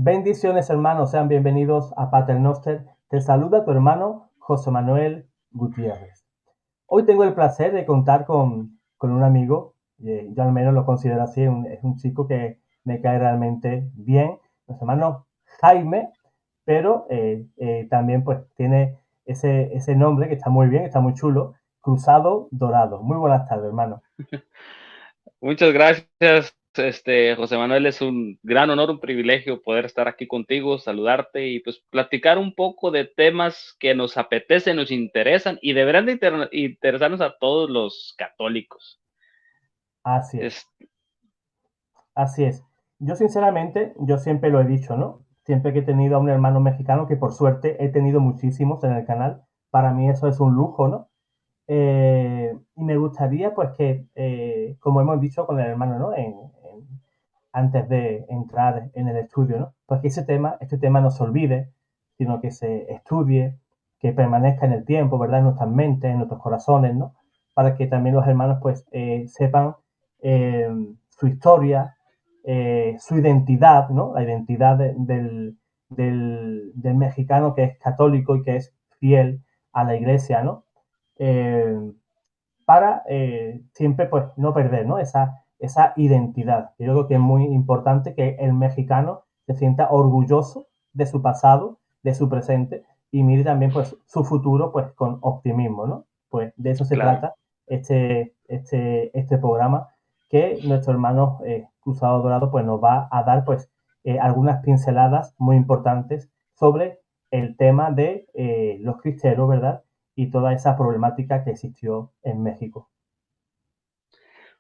Bendiciones, hermanos, sean bienvenidos a Paternoster. Te saluda tu hermano José Manuel Gutiérrez. Hoy tengo el placer de contar con un amigo, yo al menos lo considero así, es un chico que me cae realmente bien, nuestro hermano Jaime, pero también pues tiene ese nombre que está muy bien, está muy chulo, Cruzado Dorado. Muy buenas tardes, hermano. Muchas gracias, José Manuel. Es un gran honor, un privilegio poder estar aquí contigo, saludarte y pues platicar un poco de temas que nos apetecen, nos interesan y deberán de interesarnos a todos los católicos. Así es. Es, Así es. Yo sinceramente, yo siempre lo he dicho, ¿no? Siempre que he tenido a un hermano mexicano, que por suerte he tenido muchísimos en el canal, para mí eso es un lujo, ¿no? Y me gustaría, pues, que, como hemos dicho con el hermano, ¿no? Antes de entrar en el estudio, ¿no? Pues que este tema no se olvide, sino que se estudie, que permanezca en el tiempo, ¿verdad? En nuestras mentes, en nuestros corazones, ¿no? Para que también los hermanos, pues, sepan eh, su historia, su identidad, ¿no? La identidad del mexicano que es católico y que es fiel a la iglesia, ¿no? Eh, para siempre pues no perder, ¿no? Esa identidad. Yo creo que es muy importante que el mexicano se sienta orgulloso de su pasado, de su presente y mire también pues su futuro pues con optimismo, ¿no? Pues de eso se claro. trata este programa que nuestro hermano Cruzado Dorado pues nos va a dar pues algunas pinceladas muy importantes sobre el tema de los cristeros, ¿verdad? Y toda esa problemática que existió en México.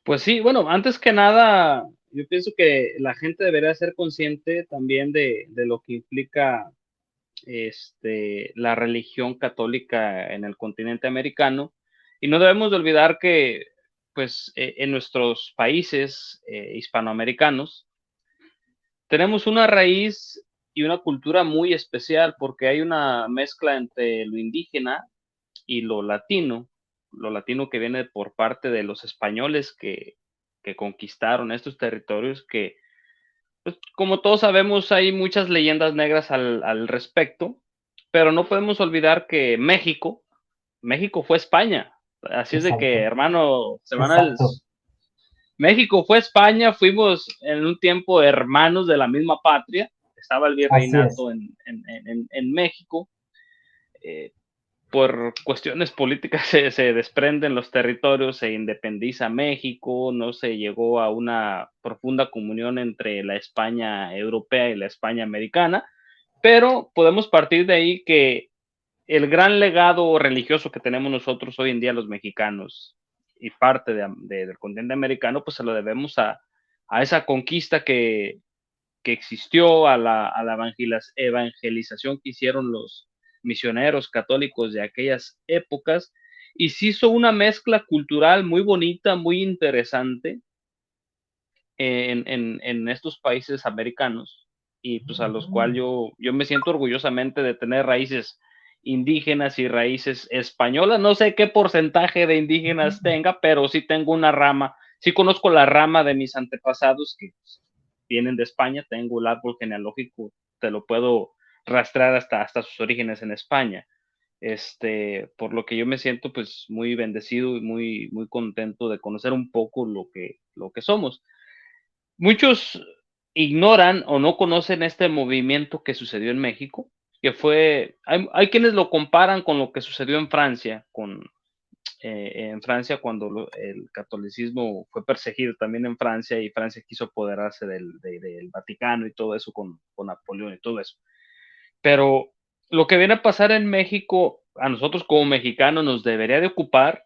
Pues sí, bueno, antes que nada, yo pienso que la gente debería ser consciente también de lo que implica la religión católica en el continente americano. Y no debemos de olvidar que, pues, en nuestros países hispanoamericanos tenemos una raíz y una cultura muy especial porque hay una mezcla entre lo indígena y lo latino que viene por parte de los españoles que conquistaron estos territorios que, pues, como todos sabemos, hay muchas leyendas negras al respecto, pero no podemos olvidar que México fue España. Así es de que, Exacto, hermano, exacto. México fue España, fuimos en un tiempo hermanos de la misma patria, estaba el Así es. virreinato en México, eh, por cuestiones políticas se desprenden los territorios, se independiza México, no se llegó a una profunda comunión entre la España europea y la España americana, pero podemos partir de ahí que el gran legado religioso que tenemos nosotros hoy en día los mexicanos y parte del continente americano, pues se lo debemos a esa conquista que existió, a la evangelización que hicieron los misioneros católicos de aquellas épocas, y se hizo una mezcla cultural muy bonita, muy interesante en estos países americanos, y pues a los cuales yo me siento orgullosamente de tener raíces indígenas y raíces españolas. No sé qué porcentaje de indígenas tenga, pero sí tengo una rama, sí conozco la rama de mis antepasados que pues, vienen de España, tengo el árbol genealógico, te lo puedo rastrear hasta sus orígenes en España. Por lo que yo me siento pues muy bendecido y muy contento de conocer un poco lo que somos. Muchos ignoran o no conocen este movimiento que sucedió en México, que fue, hay quienes lo comparan con lo que sucedió en Francia, en Francia cuando el catolicismo fue perseguido también en Francia y Francia quiso apoderarse del Vaticano y todo eso con Napoleón y todo eso. Pero lo que viene a pasar en México, a nosotros como mexicanos nos debería de ocupar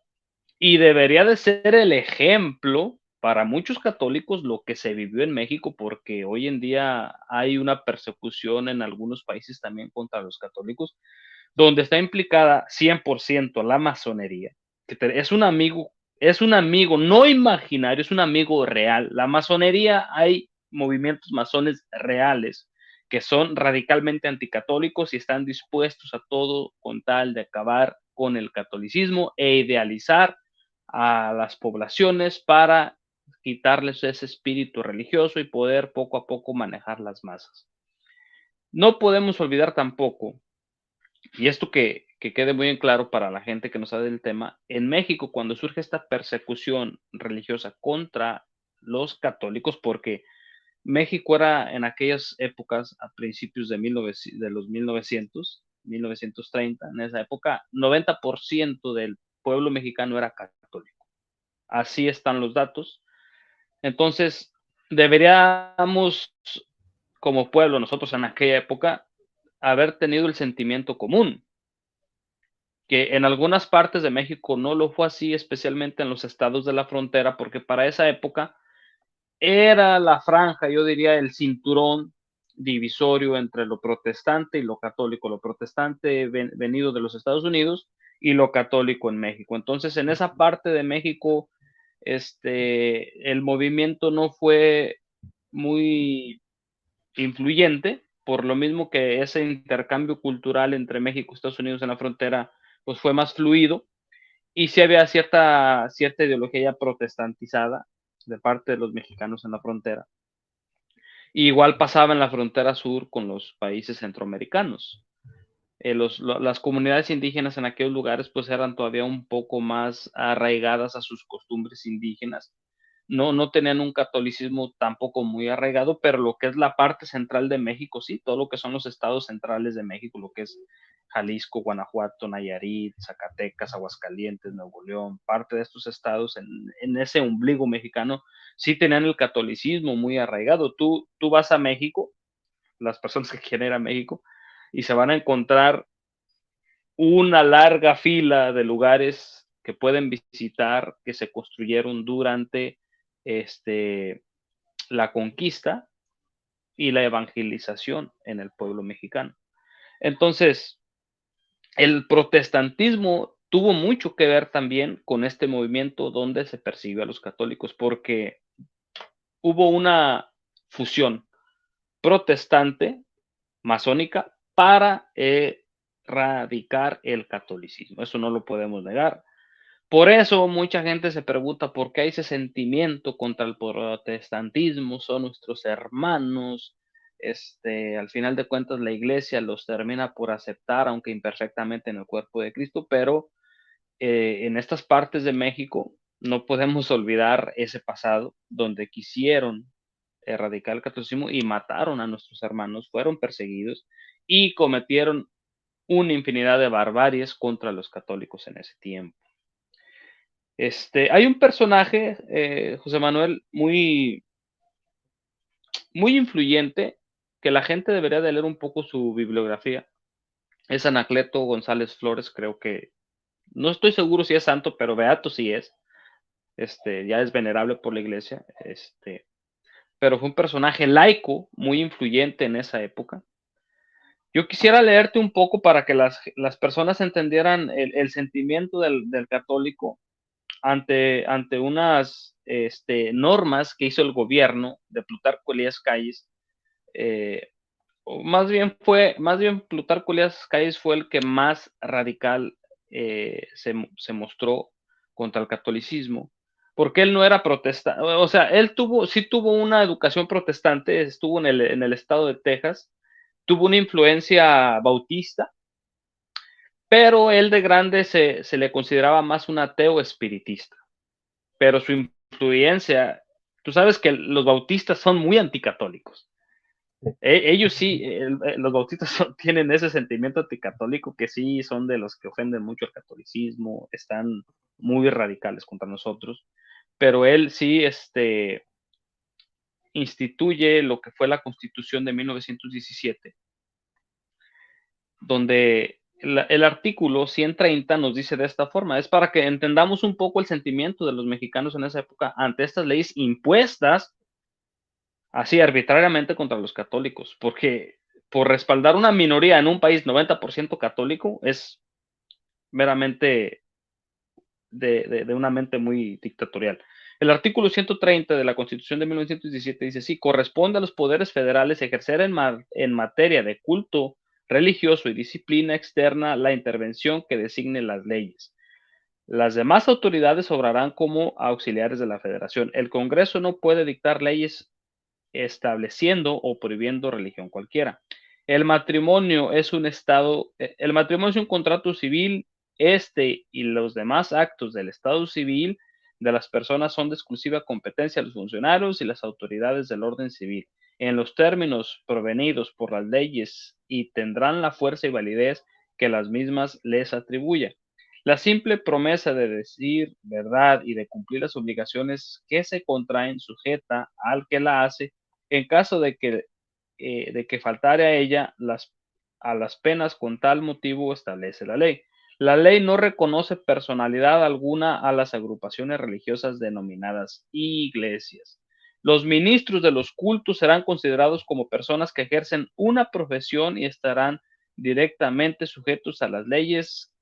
y debería de ser el ejemplo para muchos católicos lo que se vivió en México, porque hoy en día hay una persecución en algunos países también contra los católicos, donde está implicada 100% la masonería, que es un amigo no imaginario, es un amigo real. La masonería, hay movimientos masones reales que son radicalmente anticatólicos y están dispuestos a todo con tal de acabar con el catolicismo e idealizar a las poblaciones para quitarles ese espíritu religioso y poder poco a poco manejar las masas. No podemos olvidar tampoco, y esto que quede muy en claro para la gente que no sabe del tema, en México cuando surge esta persecución religiosa contra los católicos, porque México era en aquellas épocas, a principios de los 1900, 1930, en esa época, 90% del pueblo mexicano era católico. Así están los datos. Entonces, deberíamos, como pueblo, nosotros en aquella época, haber tenido el sentimiento común, que en algunas partes de México no lo fue así, especialmente en los estados de la frontera, porque para esa época era la franja, yo diría, el cinturón divisorio entre lo protestante y lo católico, lo protestante venido de los Estados Unidos y lo católico en México. Entonces, en esa parte de México, el movimiento no fue muy influyente, por lo mismo que ese intercambio cultural entre México y Estados Unidos en la frontera, pues fue más fluido y sí había cierta ideología ya protestantizada de parte de los mexicanos en la frontera. Y igual pasaba en la frontera sur con los países centroamericanos. Las comunidades indígenas en aquellos lugares pues eran todavía un poco más arraigadas a sus costumbres indígenas. No tenían un catolicismo tampoco muy arraigado, pero lo que es la parte central de México, sí, todo lo que son los estados centrales de México, lo que es Jalisco, Guanajuato, Nayarit, Zacatecas, Aguascalientes, Nuevo León, parte de estos estados en ese ombligo mexicano, sí tenían el catolicismo muy arraigado. Tú vas a México, las personas que quieren ir a México, y se van a encontrar una larga fila de lugares que pueden visitar, que se construyeron durante este, la conquista y la evangelización en el pueblo mexicano. Entonces, el protestantismo tuvo mucho que ver también con este movimiento donde se persiguió a los católicos, porque hubo una fusión protestante, masónica, para erradicar el catolicismo. Eso no lo podemos negar. Por eso mucha gente se pregunta por qué hay ese sentimiento contra el protestantismo, son nuestros hermanos. Al final de cuentas la iglesia los termina por aceptar, aunque imperfectamente en el cuerpo de Cristo, pero en estas partes de México no podemos olvidar ese pasado donde quisieron erradicar el catolicismo y mataron a nuestros hermanos, fueron perseguidos y cometieron una infinidad de barbaries contra los católicos en ese tiempo. Hay un personaje, José Manuel, muy influyente, que la gente debería de leer un poco su bibliografía. Es Anacleto González Flores, creo que, no estoy seguro si es santo, pero beato sí es. Ya es venerable por la iglesia. Pero fue un personaje laico, muy influyente en esa época. Yo quisiera leerte un poco para que las personas entendieran el sentimiento del católico ante unas normas que hizo el gobierno de Plutarco Elías Calles. Más bien Plutarco Elías Calles fue el que más radical se mostró contra el catolicismo, porque él no era protestante, o sea, sí tuvo una educación protestante, estuvo en el estado de Texas, tuvo una influencia bautista, pero él de grande se le consideraba más un ateo espiritista. Pero su influencia, tú sabes que los bautistas son muy anticatólicos. Ellos sí, los bautistas tienen ese sentimiento anticatólico que sí son de los que ofenden mucho al catolicismo, están muy radicales contra nosotros, pero él sí instituye lo que fue la Constitución de 1917, donde el artículo 130 nos dice de esta forma, es para que entendamos un poco el sentimiento de los mexicanos en esa época ante estas leyes impuestas así arbitrariamente contra los católicos, porque por respaldar una minoría en un país 90% católico es meramente de una mente muy dictatorial. El artículo 130 de la Constitución de 1917 dice, sí, corresponde a los poderes federales ejercer en materia de culto religioso y disciplina externa la intervención que designe las leyes. Las demás autoridades obrarán como auxiliares de la federación. El Congreso no puede dictar leyes estableciendo o prohibiendo religión cualquiera. El matrimonio es un contrato civil. Este y los demás actos del Estado civil de las personas son de exclusiva competencia de los funcionarios y las autoridades del orden civil, en los términos provenidos por las leyes, y tendrán la fuerza y validez que las mismas les atribuyan. La simple promesa de decir verdad y de cumplir las obligaciones que se contraen sujeta al que la hace, en caso de que faltare a ella a las penas con tal motivo establece la ley. La ley no reconoce personalidad alguna a las agrupaciones religiosas denominadas iglesias. Los ministros de los cultos serán considerados como personas que ejercen una profesión y estarán directamente sujetos a las leyes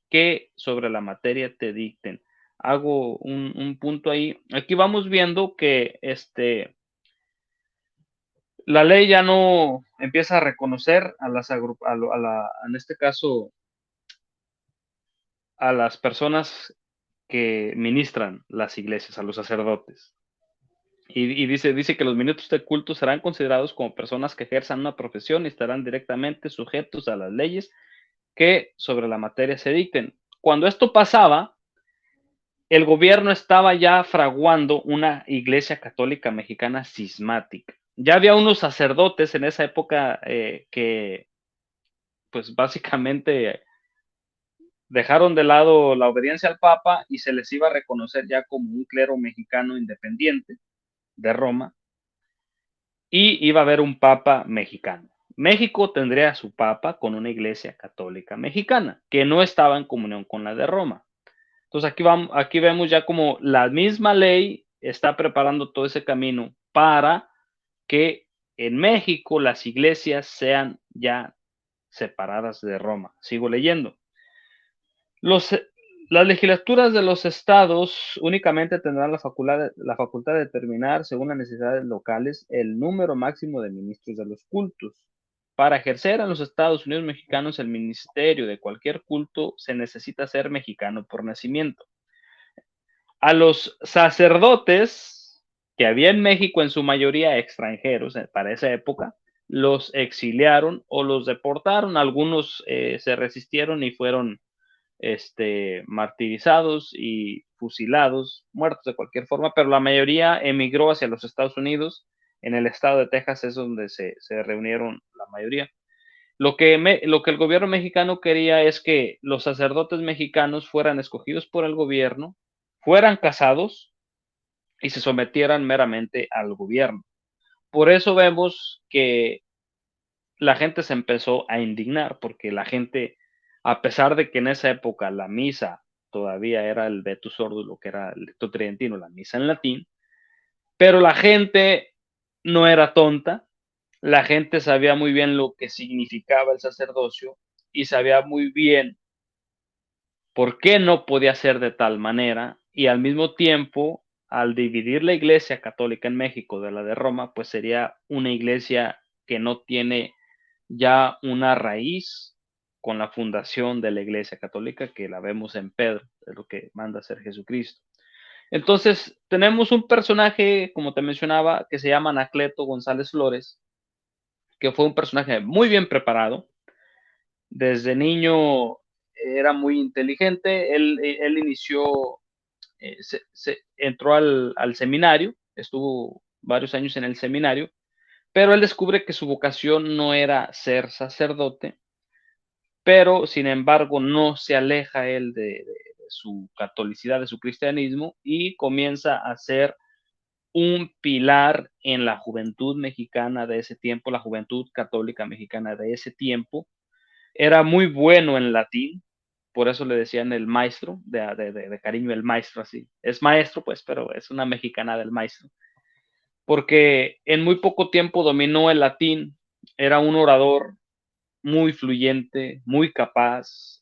que sobre la materia te dicten. Hago un punto ahí. Aquí vamos viendo que la ley ya no empieza a reconocer a en este caso, a las personas que ministran las iglesias, a los sacerdotes. Y dice que los ministros de culto serán considerados como personas que ejerzan una profesión y estarán directamente sujetos a las leyes que sobre la materia se dicten. Cuando esto pasaba, el gobierno estaba ya fraguando una iglesia católica mexicana cismática. Ya había unos sacerdotes en esa época que pues básicamente dejaron de lado la obediencia al Papa y se les iba a reconocer ya como un clero mexicano independiente de Roma, y iba a haber un Papa mexicano. México tendría su Papa con una iglesia católica mexicana, que no estaba en comunión con la de Roma. Entonces aquí vemos ya como la misma ley está preparando todo ese camino para que en México las iglesias sean ya separadas de Roma. Sigo leyendo. Los, las legislaturas de los estados únicamente tendrán la facultad de determinar, según las necesidades locales, el número máximo de ministros de los cultos. Para ejercer en los Estados Unidos mexicanos el ministerio de cualquier culto se necesita ser mexicano por nacimiento. A los sacerdotes que había en México, en su mayoría extranjeros para esa época, los exiliaron o los deportaron. Algunos se resistieron y fueron martirizados y fusilados, muertos de cualquier forma, pero la mayoría emigró hacia los Estados Unidos. En el estado de Texas es donde se reunieron la mayoría. Lo que el gobierno mexicano quería es que los sacerdotes mexicanos fueran escogidos por el gobierno, fueran casados y se sometieran meramente al gobierno. Por eso vemos que la gente se empezó a indignar, porque la gente, a pesar de que en esa época la misa todavía era el Vetus Ordo, lo que era el lecto tridentino, la misa en latín, pero la gente no era tonta, la gente sabía muy bien lo que significaba el sacerdocio y sabía muy bien por qué no podía ser de tal manera, y al mismo tiempo, al dividir la iglesia católica en México de la de Roma, pues sería una iglesia que no tiene ya una raíz con la fundación de la iglesia católica, que la vemos en Pedro, es lo que manda hacer Jesucristo. Entonces, tenemos un personaje, como te mencionaba, que se llama Anacleto González Flores, que fue un personaje muy bien preparado. Desde niño era muy inteligente. Él inició, entró al seminario, estuvo varios años en el seminario, pero él descubre que su vocación no era ser sacerdote, pero sin embargo no se aleja él de su catolicidad, de su cristianismo, y comienza a ser un pilar en la juventud mexicana de ese tiempo, la juventud católica mexicana de ese tiempo. Era muy bueno en latín, por eso le decían el maestro, de cariño el maestro, así. Es maestro, pues, pero es una mexicana del maestro. Porque en muy poco tiempo dominó el latín, era un orador muy fluyente, muy capaz,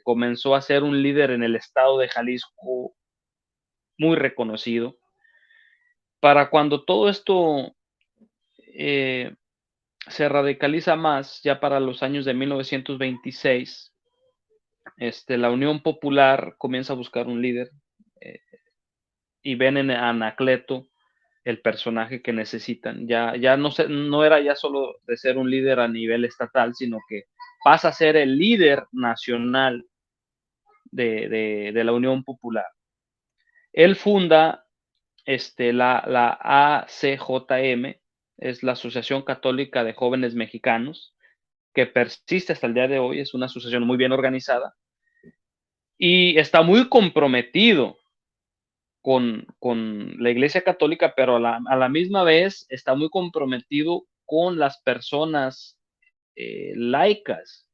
comenzó a ser un líder en el estado de Jalisco muy reconocido. Para cuando todo esto eh, se radicaliza más, ya para los años de 1926, la Unión Popular comienza a buscar un líder, y ven en Anacleto el personaje que necesitan. Ya no era ya solo de ser un líder a nivel estatal, sino que pasa a ser el líder nacional de la Unión Popular. Él funda la ACJM, es la Asociación Católica de Jóvenes Mexicanos, que persiste hasta el día de hoy, es una asociación muy bien organizada y está muy comprometido con la Iglesia Católica, pero a la misma vez está muy comprometido con las personas laicas,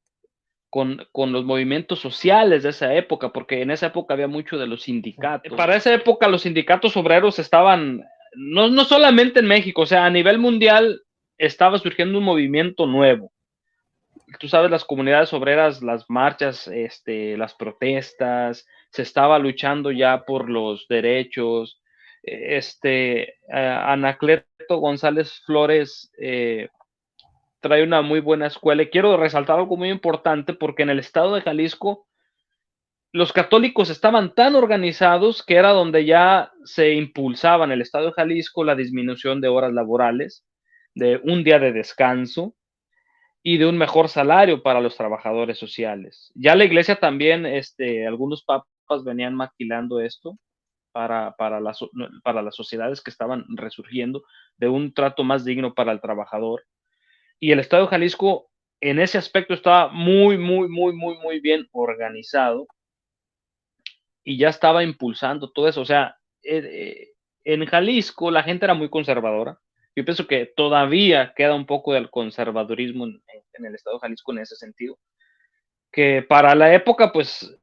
con los movimientos sociales de esa época, porque en esa época había mucho de los sindicatos. Para esa época los sindicatos obreros estaban, no solamente en México, o sea, a nivel mundial estaba surgiendo un movimiento nuevo. Tú sabes, las comunidades obreras, las marchas, las protestas, se estaba luchando ya por los derechos. Anacleto González Flores trae una muy buena escuela y quiero resaltar algo muy importante porque en el estado de Jalisco los católicos estaban tan organizados que era donde ya se impulsaba en el estado de Jalisco la disminución de horas laborales, de un día de descanso y de un mejor salario para los trabajadores sociales. Ya la iglesia también, algunos papas venían maquilando esto para las sociedades que estaban resurgiendo, de un trato más digno para el trabajador. Y el estado de Jalisco en ese aspecto estaba muy, muy, muy, muy, muy bien organizado y ya estaba impulsando todo eso. O sea, en Jalisco la gente era muy conservadora. Yo pienso que todavía queda un poco del conservadurismo en el estado de Jalisco en ese sentido, que para la época, pues,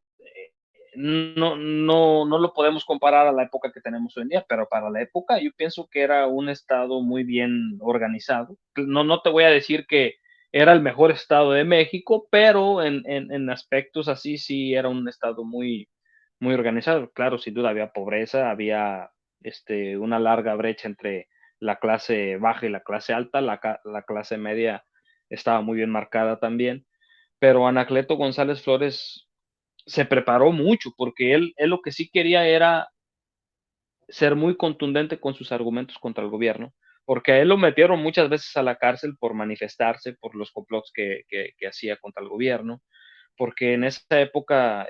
no lo podemos comparar a la época que tenemos hoy en día, pero para la época yo pienso que era un estado muy bien organizado. No te voy a decir que era el mejor estado de México, pero en aspectos así sí era un estado muy, muy organizado. Claro, sin duda había pobreza, había una larga brecha entre la clase baja y la clase alta, la clase media estaba muy bien marcada también, pero Anacleto González Flores se preparó mucho porque él lo que sí quería era ser muy contundente con sus argumentos contra el gobierno, porque a él lo metieron muchas veces a la cárcel por manifestarse, por los complots que hacía contra el gobierno, porque en esa época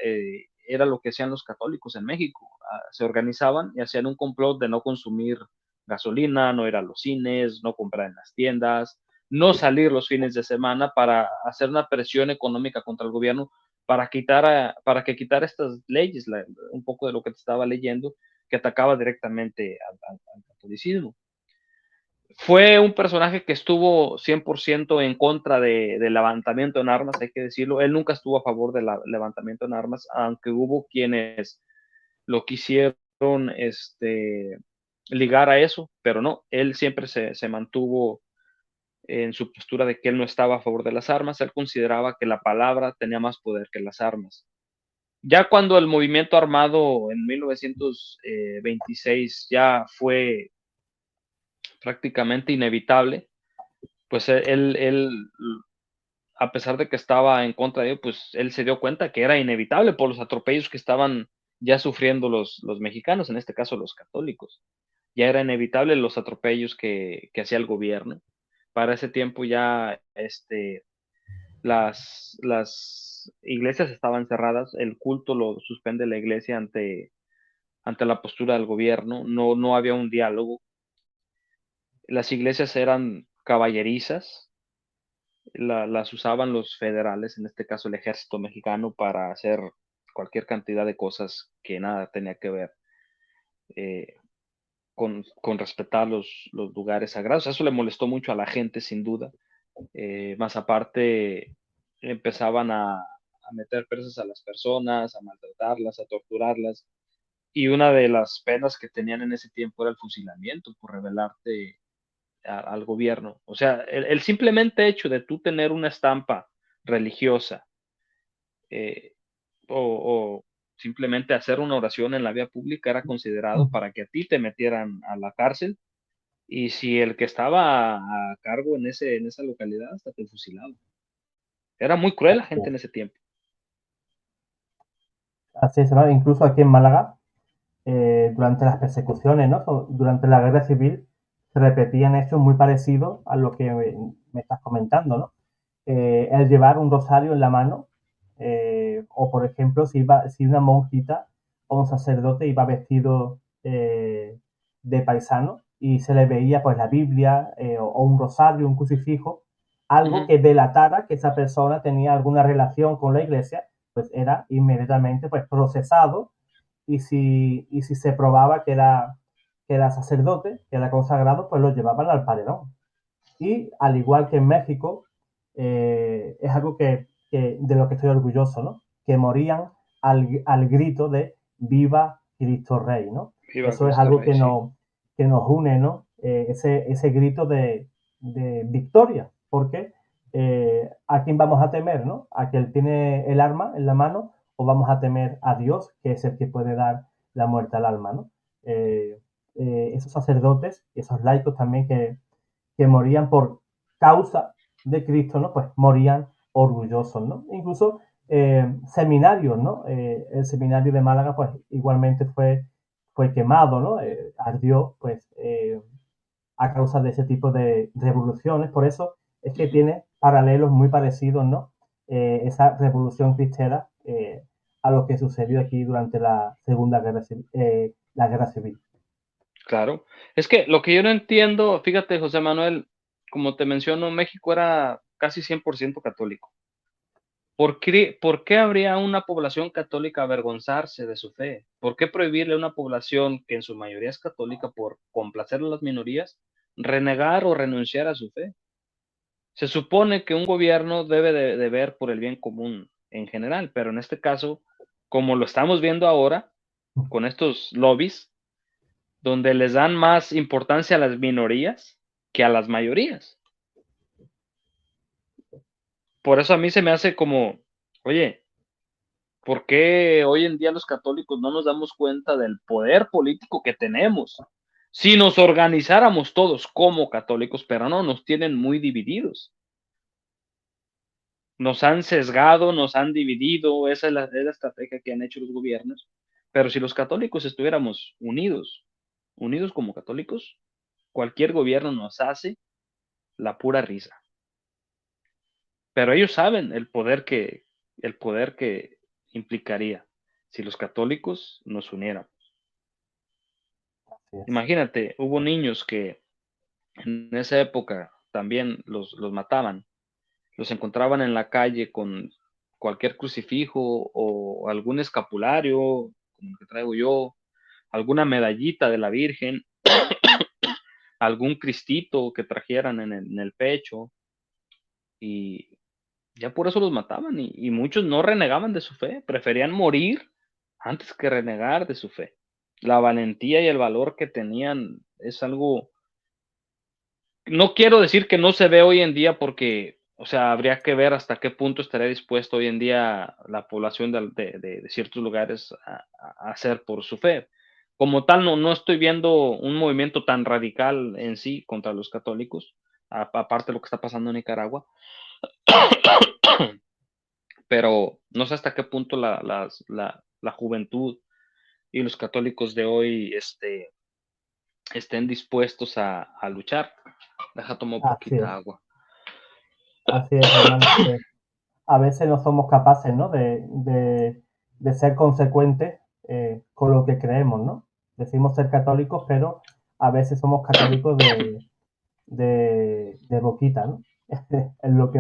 era lo que hacían los católicos en México, se organizaban y hacían un complot de no consumir gasolina, no ir a los cines, no comprar en las tiendas, no salir los fines de semana para hacer una presión económica contra el gobierno para que quitara estas leyes, un poco de lo que te estaba leyendo, que atacaba directamente al catolicismo. Fue un personaje que estuvo 100% en contra del levantamiento en armas, hay que decirlo. Él nunca estuvo a favor del levantamiento en armas, aunque hubo quienes lo quisieron ligar a eso, pero no, él siempre se mantuvo en su postura de que él no estaba a favor de las armas, él consideraba que la palabra tenía más poder que las armas. Ya cuando el movimiento armado en 1926 ya fue prácticamente inevitable, pues a pesar de que estaba en contra de ello, pues él se dio cuenta que era inevitable por los atropellos que estaban ya sufriendo los mexicanos, en este caso los católicos. Ya era inevitable los atropellos que hacía el gobierno. Para ese tiempo ya las iglesias estaban cerradas, el culto lo suspende la iglesia ante la postura del gobierno, no había un diálogo. Las iglesias eran caballerizas, las usaban los federales, en este caso el ejército mexicano, para hacer cualquier cantidad de cosas que nada tenía que ver eh, con respetar los lugares sagrados. Eso le molestó mucho a la gente, sin duda. Más aparte, empezaban a meter presas a las personas, a maltratarlas, a torturarlas. Y una de las penas que tenían en ese tiempo era el fusilamiento por rebelarte al gobierno. O sea, el simplemente hecho de tú tener una estampa religiosa eh, o simplemente hacer una oración en la vía pública era considerado para que a ti te metieran a la cárcel y si el que estaba a cargo en esa localidad hasta te fusilaba. Era muy cruel la Así gente es, en ese tiempo. así es, ¿no? Incluso aquí en Málaga, durante las persecuciones, ¿no? Durante la guerra civil se repetían hechos muy parecidos a lo que me estás comentando, ¿no? El llevar un rosario en la mano, o por ejemplo, si una monjita o un sacerdote iba vestido de paisano y se le veía pues la Biblia o un rosario, un crucifijo, algo Ujú. que delatara que esa persona tenía alguna relación con la iglesia, pues era inmediatamente pues procesado y si se probaba que era sacerdote, que era consagrado, pues lo llevaban al paredón. Y al igual que en México, es algo de lo que estoy orgulloso, ¿no? Que morían al grito de Viva Cristo Rey, ¿no? Viva Eso es Cristo algo Rey, sí. que nos une, ¿no? Ese grito de victoria, porque ¿a quién vamos a temer, ¿no? ¿A quien tiene el arma en la mano o vamos a temer a Dios, que es el que puede dar la muerte al alma, ¿no? Esos sacerdotes, esos laicos también que morían por causa de Cristo, ¿no? Pues morían orgullosos, ¿no? Incluso seminarios, ¿no? El seminario de Málaga, pues igualmente fue quemado, ¿no? Ardió, pues, a causa de ese tipo de revoluciones. Por eso es que Ujú. tiene paralelos muy parecidos, ¿no? Esa revolución cristera a lo que sucedió aquí durante la Segunda Guerra Civil, la Guerra Civil. Claro. Es que lo que yo no entiendo, fíjate, José Manuel, como te menciono, México era casi 100% católico. Por qué habría una población católica avergonzarse de su fe? ¿Por qué prohibirle a una población que en su mayoría es católica por complacer a las minorías renegar o renunciar a su fe? Se supone que un gobierno debe de ver por el bien común en general, pero en este caso, como lo estamos viendo ahora, con estos lobbies, donde les dan más importancia a las minorías que a las mayorías. Por eso a mí se me hace como, oye, ¿por qué hoy en día los católicos no nos damos cuenta del poder político que tenemos? Si nos organizáramos todos como católicos, pero no, nos tienen muy divididos. Nos han sesgado, nos han dividido, esa es la estrategia que han hecho los gobiernos. Pero si los católicos estuviéramos unidos, unidos como católicos, cualquier gobierno nos hace la pura risa. Pero ellos saben el poder que implicaría si los católicos nos unieran. Así es. Imagínate, hubo niños que en esa época también los mataban, los encontraban en la calle con cualquier crucifijo o algún escapulario, como el que traigo yo, alguna medallita de la Virgen, algún cristito que trajeran en el pecho, y ya por eso los mataban, y muchos no renegaban de su fe, preferían morir antes que renegar de su fe. La valentía y el valor que tenían es algo, no quiero decir que no se ve hoy en día porque, o sea, habría que ver hasta qué punto estaría dispuesto hoy en día la población de ciertos lugares a hacer por su fe. Como tal, no estoy viendo un movimiento tan radical en sí contra los católicos, aparte de lo que está pasando en Nicaragua, pero no sé hasta qué punto la juventud y los católicos de hoy estén dispuestos a luchar. Deja tomar un Así poquita es. agua. Así es, hermano. A veces no somos capaces, ¿no? De ser consecuentes con lo que creemos, ¿no? Decimos ser católicos, pero a veces somos católicos de boquita, ¿no? Es lo que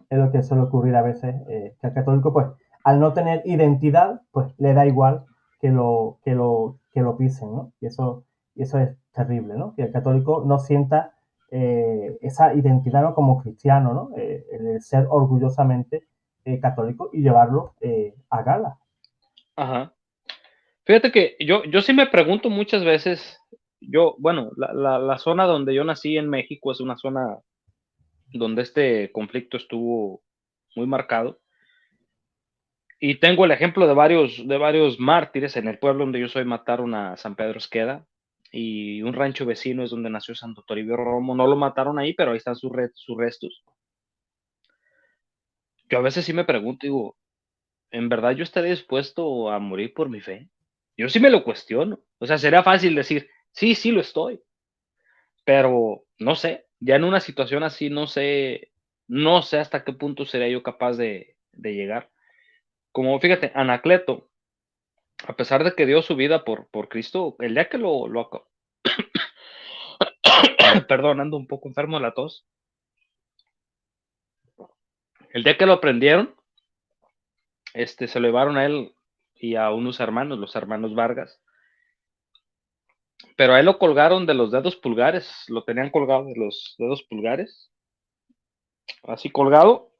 es lo que suele ocurrir a veces, que al católico, pues, al no tener identidad, pues le da igual que lo pisen, ¿no? Y eso es terrible, ¿no? Que el católico no sienta esa identidad, ¿no? Como cristiano, ¿no? El ser orgullosamente católico y llevarlo a gala. Ajá. Fíjate que yo sí me pregunto muchas veces, bueno, la zona donde yo nací en México es una zona donde este conflicto estuvo muy marcado. Y tengo el ejemplo de varios mártires. En el pueblo donde yo soy mataron a San Pedro Esqueda, y un rancho vecino es donde nació Santo Toribio Romo. No lo mataron ahí, pero ahí están sus restos. Yo a veces sí me pregunto, digo, ¿en verdad yo estaría dispuesto a morir por mi fe? Yo sí me lo cuestiono. O sea, sería fácil decir, sí, sí lo estoy, pero no sé, ya en una situación así no sé hasta qué punto sería yo capaz de llegar. Como fíjate, Anacleto, a pesar de que dio su vida por Cristo, el día que perdón, ando un poco enfermo de la tos, el día que lo prendieron, se lo llevaron a él y a unos hermanos, los hermanos Vargas, pero a él lo colgaron de los dedos pulgares, lo tenían colgado de los dedos pulgares, así colgado,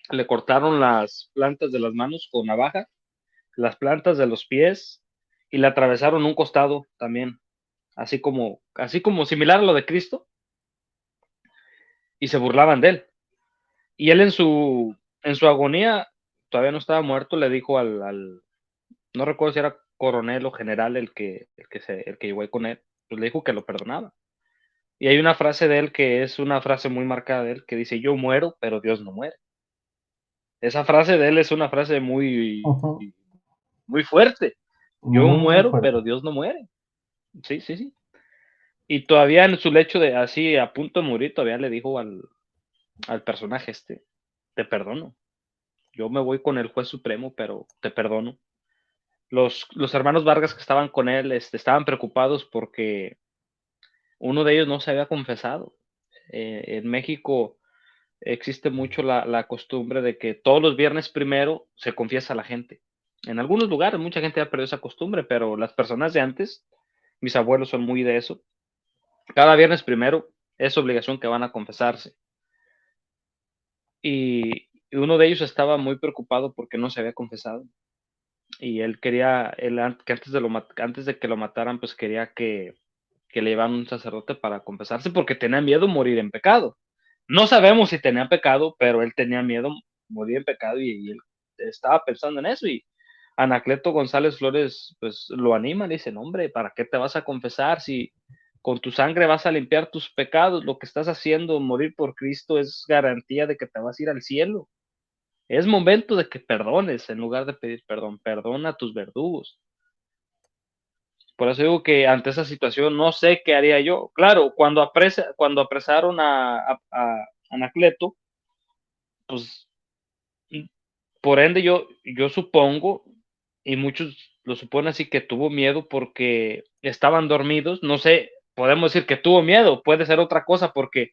le cortaron las plantas de las manos con navaja, las plantas de los pies y le atravesaron un costado también, así como similar a lo de Cristo, y se burlaban de él. Y él en su agonía, todavía no estaba muerto, le dijo no recuerdo si era coronel o general el que llegó ahí con él, pues le dijo que lo perdonaba. Y hay una frase de él que es una frase muy marcada de él que dice, yo muero, pero Dios no muere. Esa frase de él es una frase Ujú. muy fuerte. Yo Muy, muy muero, fuerte. pero Dios no muere. Sí, sí, sí. Y todavía en su lecho de así a punto de morir, todavía le dijo al personaje te perdono. Yo me voy con el juez supremo, pero te perdono. Los hermanos Vargas que estaban con él, estaban preocupados porque uno de ellos no se había confesado. En México existe mucho la costumbre de que todos los viernes primero se confiesa a la gente. En algunos lugares mucha gente ha perdido esa costumbre, pero las personas de antes, mis abuelos son muy de eso. Cada viernes primero es obligación que van a confesarse. Y uno de ellos estaba muy preocupado porque no se había confesado. Y él quería, que antes de que lo mataran, pues quería que le llevaran un sacerdote para confesarse porque tenía miedo morir en pecado. No sabemos si tenía pecado, pero él tenía miedo morir en pecado y él estaba pensando en eso. Y Anacleto González Flores, pues lo anima, le dice, no, hombre, ¿para qué te vas a confesar si con tu sangre vas a limpiar tus pecados? Lo que estás haciendo, morir por Cristo, es garantía de que te vas a ir al cielo. Es momento de que perdones en lugar de pedir perdón. Perdona a tus verdugos. Por eso digo que ante esa situación no sé qué haría yo. Claro, cuando apresaron a Anacleto, pues por ende yo supongo, y muchos lo suponen así, que tuvo miedo porque estaban dormidos. No sé, podemos decir que tuvo miedo, puede ser otra cosa porque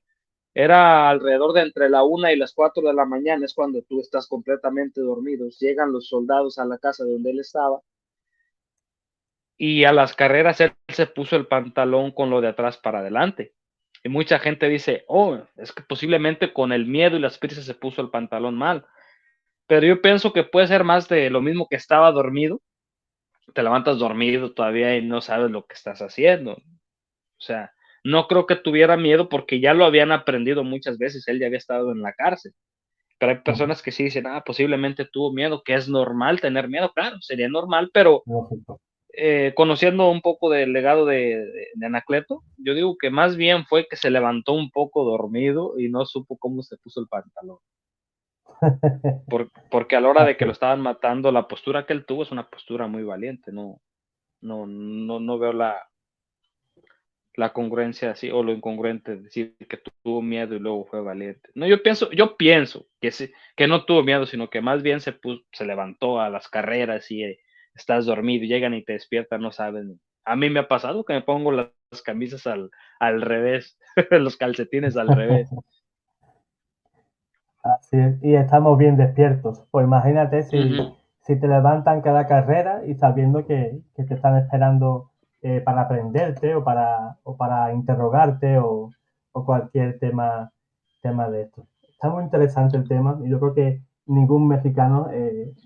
era alrededor de entre la 1 y las 4 de la mañana, es cuando tú estás completamente dormido. Llegan los soldados a la casa donde él estaba y a las carreras él se puso el pantalón con lo de atrás para adelante. Y mucha gente dice, oh, es que posiblemente con el miedo y las prisas se puso el pantalón mal. Pero yo pienso que puede ser más de lo mismo que estaba dormido. Te levantas dormido todavía y no sabes lo que estás haciendo. O sea, no creo que tuviera miedo porque ya lo habían aprendido muchas veces. Él ya había estado en la cárcel. Pero hay Ujú. personas que sí dicen, posiblemente tuvo miedo, que es normal tener miedo. Claro, sería normal, pero Lógico. conociendo un poco del legado de Anacleto, yo digo que más bien fue que se levantó un poco dormido y no supo cómo se puso el pantalón. Porque a la hora de que lo Así. estaban matando, la postura que él tuvo es una postura muy valiente. No veo la congruencia así o lo incongruente de decir que tuvo miedo y luego fue valiente. No, yo pienso que sí, que no tuvo miedo, sino que más bien se levantó a las carreras y estás dormido y llegan y te despiertan, no saben. A mí me ha pasado que me pongo las camisas al revés, los calcetines al revés. Así es. Y estamos bien despiertos. Pues imagínate Ujú. si te levantan cada carrera y sabiendo que te están esperando para aprenderte o para interrogarte o cualquier tema de esto. Está muy interesante el tema y yo creo que ningún mexicano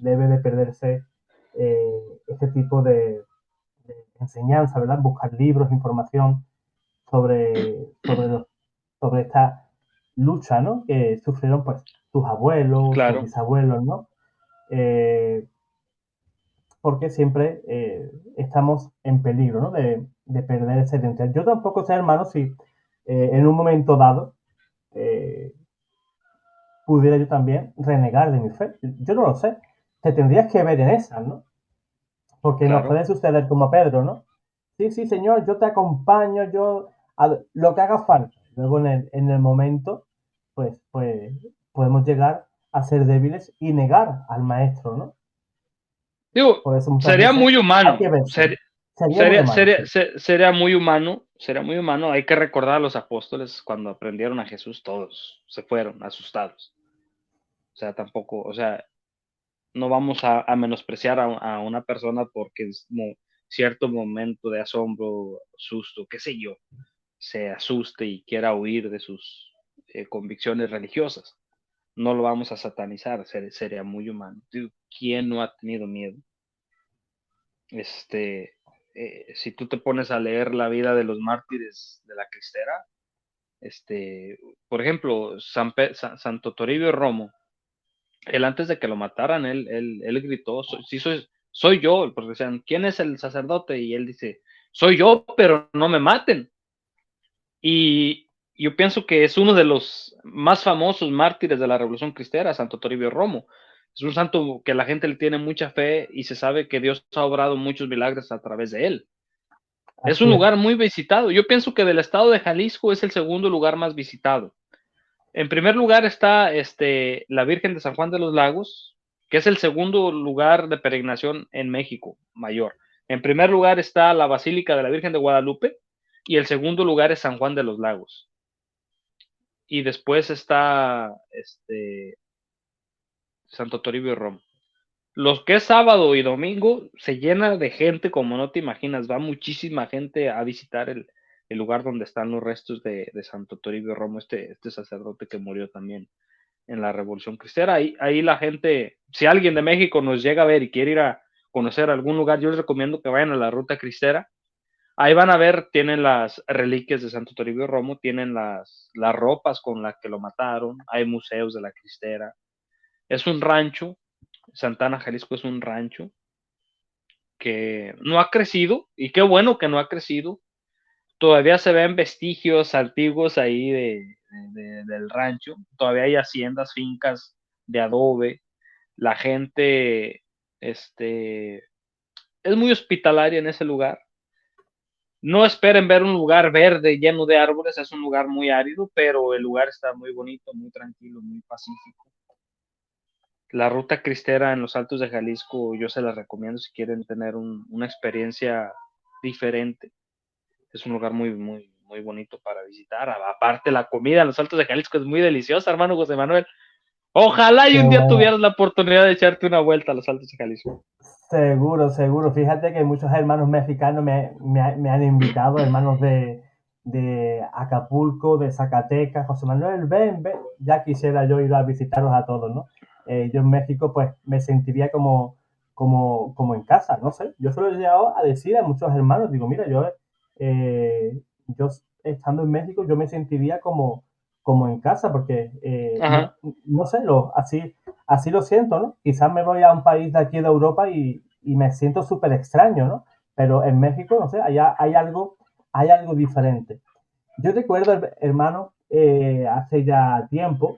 debe de perderse este tipo de enseñanza, ¿verdad? Buscar libros, información sobre sobre esta lucha, ¿no? Que sufrieron pues tus abuelos, tus Claro, bisabuelos, ¿no? Eh, porque siempre estamos en peligro, ¿no? De perder esa identidad. Yo tampoco sé, hermano, si en un momento dado eh, pudiera yo también renegar de mi fe. Yo no lo sé. Te tendrías que ver en esas, ¿no? porque nos claro. puede suceder como a Pedro, ¿no? Sí, sí, Señor, yo te acompaño, lo que haga falta. Luego en el momento, pues podemos llegar a ser débiles y negar al maestro, ¿no? Digo, Por eso muchas sería veces muy hay humano, que vencer. Sería muy humano, sí. sería muy humano. Hay que recordar a los apóstoles cuando aprendieron a Jesús, todos se fueron asustados. O sea, tampoco, o sea, no vamos a menospreciar a una persona porque es como cierto momento de asombro, susto, qué sé yo, se asuste y quiera huir de sus convicciones religiosas. No lo vamos a satanizar, sería muy humano. Digo, ¿quién no ha tenido miedo? Este, si tú te pones a leer la vida de los mártires de la Cristera, este, por ejemplo, Santo Toribio Romo, él antes de que lo mataran, él gritó, sí, soy yo, porque decían, ¿quién es el sacerdote? Y él dice, soy yo, pero no me maten. Y yo pienso que es uno de los más famosos mártires de la Revolución Cristera, Santo Toribio Romo. Es un santo que la gente le tiene mucha fe y se sabe que Dios ha obrado muchos milagros a través de él. Es un Así es. lugar muy visitado. Yo pienso que del estado de Jalisco es el segundo lugar más visitado. En primer lugar está la Virgen de San Juan de los Lagos, que es el segundo lugar de peregrinación en México, mayor. En primer lugar está la Basílica de la Virgen de Guadalupe y el segundo lugar es San Juan de los Lagos. Y después está Santo Toribio Romo. Los que es sábado y domingo se llena de gente como no te imaginas. Va muchísima gente a visitar el lugar donde están los restos de Santo Toribio Romo, este sacerdote que murió también en la Revolución Cristera. Ahí la gente, si alguien de México nos llega a ver y quiere ir a conocer algún lugar, yo les recomiendo que vayan a la Ruta Cristera. Ahí van a ver, tienen las reliquias de Santo Toribio Romo, tienen las ropas con las que lo mataron, hay museos de la Cristera. Es un rancho, Santana, Jalisco es un rancho que no ha crecido, y qué bueno que no ha crecido. Todavía se ven vestigios antiguos ahí del rancho, todavía hay haciendas, fincas de adobe, la gente es muy hospitalaria en ese lugar. No esperen ver un lugar verde lleno de árboles, es un lugar muy árido, pero el lugar está muy bonito, muy tranquilo, muy pacífico. La ruta cristera en los Altos de Jalisco yo se la recomiendo si quieren tener una experiencia diferente. Es un lugar muy, muy, muy bonito para visitar. Aparte, la comida en los Altos de Jalisco es muy deliciosa, hermano José Manuel. Ojalá y Qué un día bueno. tuvieras la oportunidad de echarte una vuelta a los Altos de Jalisco. Seguro, seguro. Fíjate que muchos hermanos mexicanos me han invitado, hermanos de Acapulco, de Zacatecas. José Manuel, ven, ven. Ya quisiera yo ir a visitaros a todos, ¿no? Yo en México, pues me sentiría como en casa, no sé. Yo solo he llegado a decir a muchos hermanos, digo, mira, yo estando en México, yo me sentiría como en casa, porque Ajá. no sé, así lo siento, ¿no? Quizás me voy a un país de aquí de Europa y me siento súper extraño, ¿no? Pero en México, no sé, allá hay algo diferente. Yo recuerdo, hermano, hace ya tiempo,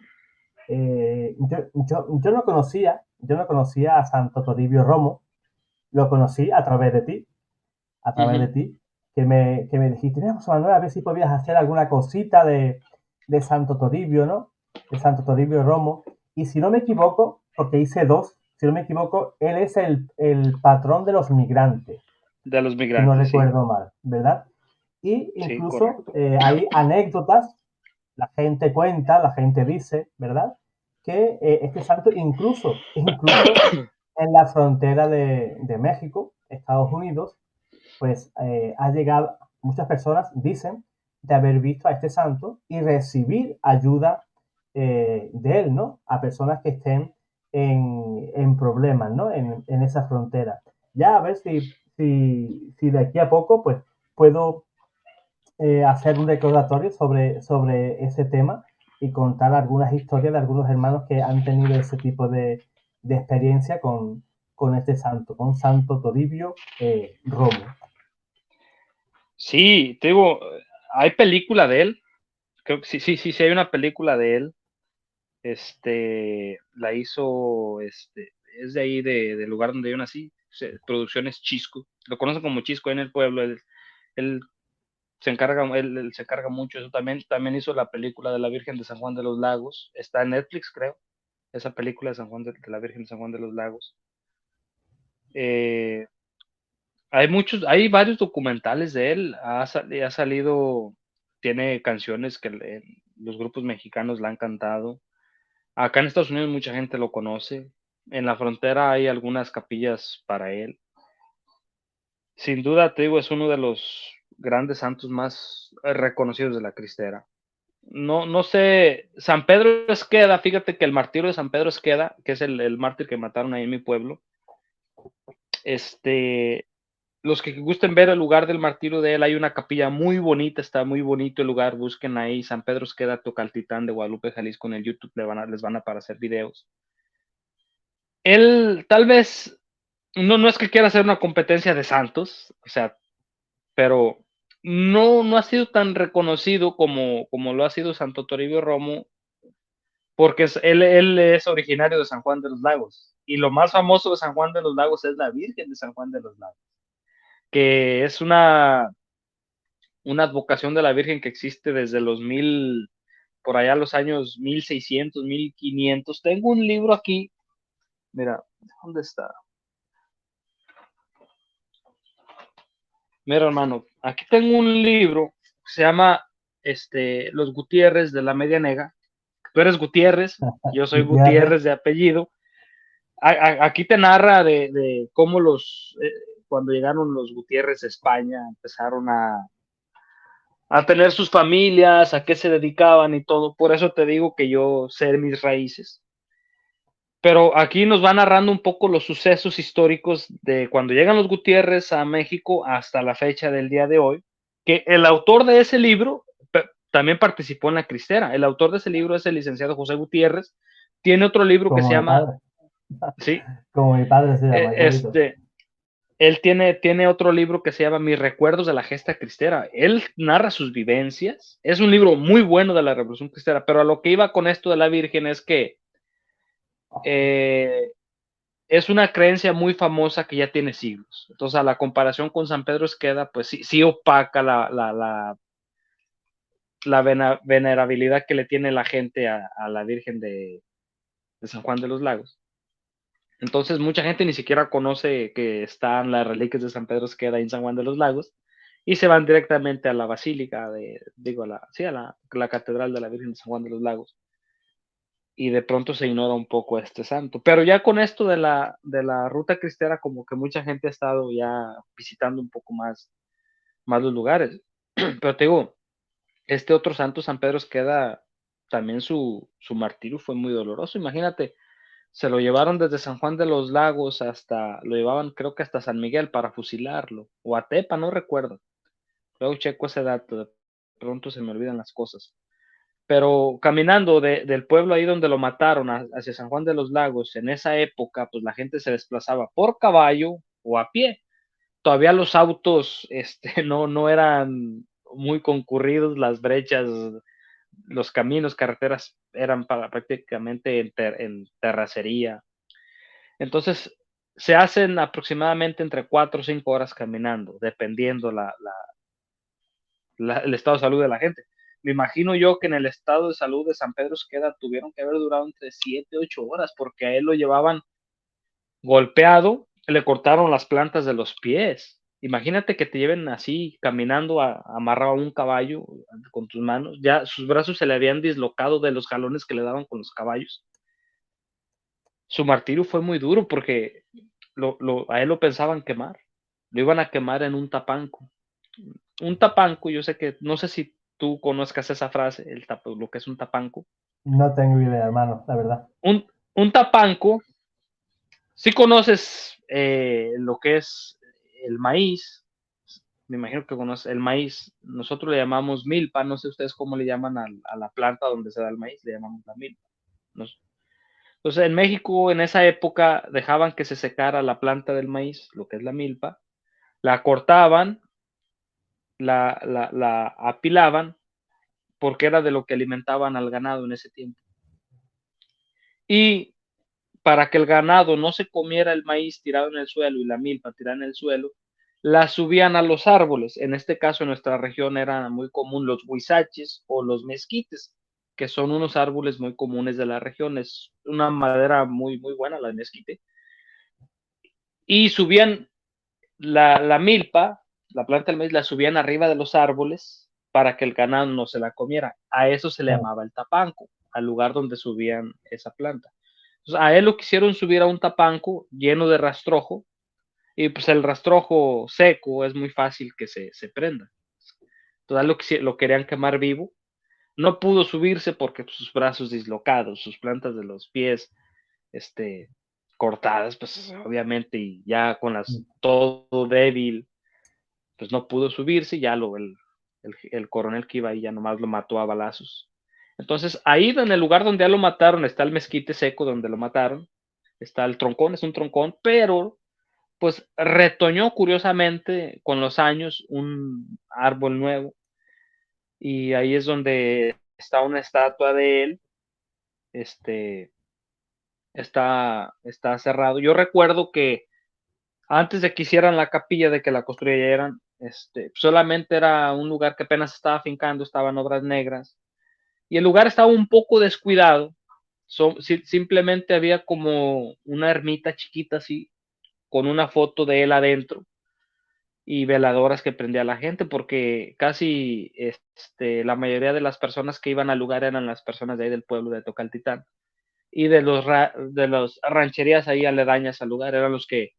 yo no conocía a Santo Toribio Romo, lo conocí a través de Uh-huh. ti, que me dijiste, mira, José Manuel, a ver si podías hacer alguna cosita de Santo Toribio, ¿no? De Santo Toribio Romo. Y si no me equivoco, porque hice dos, si no me equivoco, él es el patrón de los migrantes, De los si no migrantes, sí. recuerdo mal, ¿verdad? Y Sí, incluso correcto. hay anécdotas, la gente cuenta, la gente dice, ¿verdad? Que este santo incluso en la frontera de México, Estados Unidos, pues ha llegado, muchas personas dicen de haber visto a este santo y recibir ayuda de él, ¿no? A personas que estén en problemas, ¿no? En esa frontera. Ya a ver si de aquí a poco, pues puedo hacer un recordatorio sobre ese tema y contar algunas historias de algunos hermanos que han tenido ese tipo de experiencia con este santo, con Santo Toribio Romo. Sí, te digo, hay película de él. Creo que sí, sí, sí, sí, hay una película de él. La hizo, es de ahí, del lugar donde yo nací. Producciones Chisco, lo conocen como Chisco en el pueblo. Él él se encarga mucho de eso. También hizo la película de la Virgen de San Juan de los Lagos, está en Netflix, creo, esa película de la Virgen de San Juan de los Lagos. Eh, hay varios documentales de él, ha salido, tiene canciones que los grupos mexicanos le han cantado. Acá en Estados Unidos mucha gente lo conoce. En la frontera hay algunas capillas para él. Sin duda, te digo, es uno de los grandes santos más reconocidos de la cristera. No sé, San Pedro Esqueda, fíjate que el martirio de San Pedro Esqueda, que es el mártir que mataron ahí en mi pueblo, este, los que gusten ver el lugar del martirio de él, hay una capilla muy bonita, está muy bonito el lugar, busquen ahí, San Pedro Esqueda, Tocaltitán de Guadalupe, Jalisco, en el YouTube les van a aparecer videos. Él tal vez, no es que quiera hacer una competencia de santos, o sea, pero no ha sido tan reconocido como lo ha sido Santo Toribio Romo, porque él es originario de San Juan de los Lagos, y lo más famoso de San Juan de los Lagos es la Virgen de San Juan de los Lagos, que es una advocación de la Virgen que existe desde los por allá los años 1600, 1500. Tengo un libro aquí, mira, ¿dónde está? Mira, hermano, aquí tengo un libro que se llama Los Gutiérrez de la Media Negra. Tú eres Gutiérrez, yo soy Gutiérrez. Gutiérrez de apellido. Aquí te narra de cómo cuando llegaron los Gutiérrez a España, empezaron a tener sus familias, a qué se dedicaban y todo. Por eso te digo que yo sé mis raíces. Pero aquí nos va narrando un poco los sucesos históricos de cuando llegan los Gutiérrez a México hasta la fecha del día de hoy, que el autor de ese libro también participó en la cristera. El autor de ese libro es el licenciado José Gutiérrez. Tiene otro libro que se Como mi llama, padre. sí, Como mi padre se llama, igualito. él tiene otro libro que se llama Mis recuerdos de la gesta cristera. Él narra sus vivencias. Es un libro muy bueno de la Revolución Cristera, pero a lo que iba con esto de la Virgen es que eh, es una creencia muy famosa que ya tiene siglos. Entonces, a la comparación con San Pedro Esqueda, pues sí opaca la venerabilidad que le tiene la gente a la Virgen de San Juan de los Lagos. Entonces, mucha gente ni siquiera conoce que están las reliquias de San Pedro Esqueda en San Juan de los Lagos y se van directamente a la basílica la catedral de la Virgen de San Juan de los Lagos. Y de pronto se ignora un poco a este santo. Pero ya con esto de la ruta cristera, como que mucha gente ha estado ya visitando un poco más los lugares. Pero te digo, este otro santo, San Pedro Esqueda, también su martirio fue muy doloroso. Imagínate, se lo llevaron desde San Juan de los Lagos lo llevaban creo que hasta San Miguel para fusilarlo, o a Tepa, no recuerdo. Luego checo ese dato, de pronto se me olvidan las cosas. Pero caminando del pueblo ahí donde lo mataron hacia San Juan de los Lagos, en esa época, pues la gente se desplazaba por caballo o a pie. Todavía los autos no eran muy concurridos, las brechas, los caminos, carreteras eran prácticamente en terracería. Entonces, se hacen aproximadamente entre 4 o 5 horas caminando, dependiendo el estado de salud de la gente. Me imagino yo que en el estado de salud de San Pedro Esqueda tuvieron que haber durado entre 7 y 8 horas, porque a él lo llevaban golpeado, le cortaron las plantas de los pies. Imagínate que te lleven así, caminando, amarrado a un caballo con tus manos. Ya sus brazos se le habían dislocado de los jalones que le daban con los caballos. Su martirio fue muy duro porque a él lo pensaban quemar. Lo iban a quemar en un tapanco. Un tapanco, yo sé que, no sé si tú conozcas esa frase, lo que es un tapanco. No tengo idea, hermano, la verdad. Un tapanco, si conoces lo que es el maíz, me imagino que conoces el maíz, nosotros le llamamos milpa, no sé ustedes cómo le llaman a la planta donde se da el maíz, le llamamos la milpa. Entonces, en México, en esa época, dejaban que se secara la planta del maíz, lo que es la milpa, la cortaban, la apilaban, porque era de lo que alimentaban al ganado en ese tiempo. Y para que el ganado no se comiera el maíz tirado en el suelo y la milpa tirada en el suelo, la subían a los árboles. En este caso, en nuestra región era muy común los huizaches o los mezquites, que son unos árboles muy comunes de la región. Es una madera muy, muy buena, la de mezquite. Y subían la milpa, la planta del maíz, la subían arriba de los árboles para que el ganado no se la comiera. A eso se le claro, llamaba el tapanco, al lugar donde subían esa planta. Entonces, a él lo quisieron subir a un tapanco lleno de rastrojo, y pues el rastrojo seco es muy fácil que se prenda. Entonces, lo querían quemar vivo. No pudo subirse porque pues, sus brazos dislocados, sus plantas de los pies, este, cortadas, pues obviamente, y ya con las todo débil, pues no pudo subirse, ya el coronel que iba ahí ya nomás lo mató a balazos. Entonces, ahí en el lugar donde ya lo mataron, está el mezquite seco donde lo mataron, está el troncón, es un troncón, pero pues retoñó curiosamente con los años un árbol nuevo, y ahí es donde está una estatua de él, este, está cerrado. Yo recuerdo que antes de que hicieran la capilla, de que la construyeran, solamente era un lugar que apenas estaba afincando, estaban obras negras, y el lugar estaba un poco descuidado. Simplemente había como una ermita chiquita así, con una foto de él adentro, y veladoras que prendía la gente, porque casi la mayoría de las personas que iban al lugar eran las personas de ahí del pueblo de Tocaltitán, y de los rancherías ahí aledañas al lugar, eran los que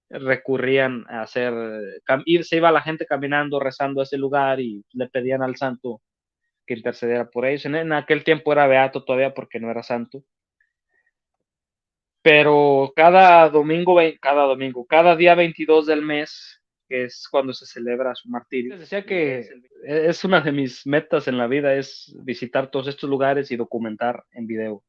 recurrían a hacer, se iba la gente caminando, rezando a ese lugar, y le pedían al santo que intercediera por ellos. En aquel tiempo era beato todavía porque no era santo, pero cada día 22 del mes, que es cuando se celebra su martirio. Les decía que es una de mis metas en la vida, es visitar todos estos lugares y documentar en video,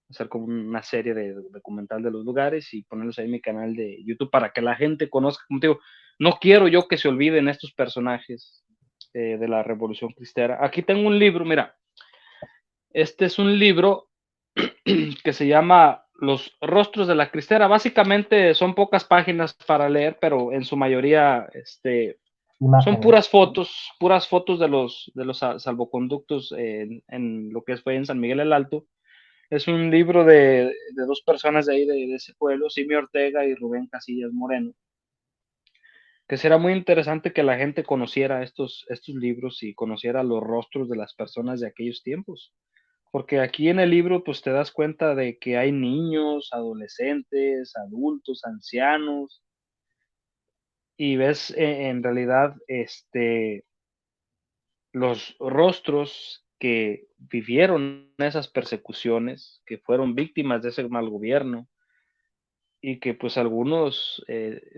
hacer como una serie de documental de los lugares y ponerlos ahí en mi canal de YouTube para que la gente conozca. Como te digo, no quiero yo que se olviden estos personajes de la Revolución Cristera. Aquí tengo un libro, mira, este es un libro que se llama Los Rostros de la Cristera. Básicamente son pocas páginas para leer, pero en su mayoría son imágenes. puras fotos de los salvoconductos en lo que fue en San Miguel el Alto. Es un libro de dos personas de ahí, de ese pueblo, Simio Ortega y Rubén Casillas Moreno, que será muy interesante que la gente conociera estos libros y conociera los rostros de las personas de aquellos tiempos. Porque aquí en el libro, pues te das cuenta de que hay niños, adolescentes, adultos, ancianos, y ves en realidad los rostros que vivieron esas persecuciones, que fueron víctimas de ese mal gobierno, y que pues algunos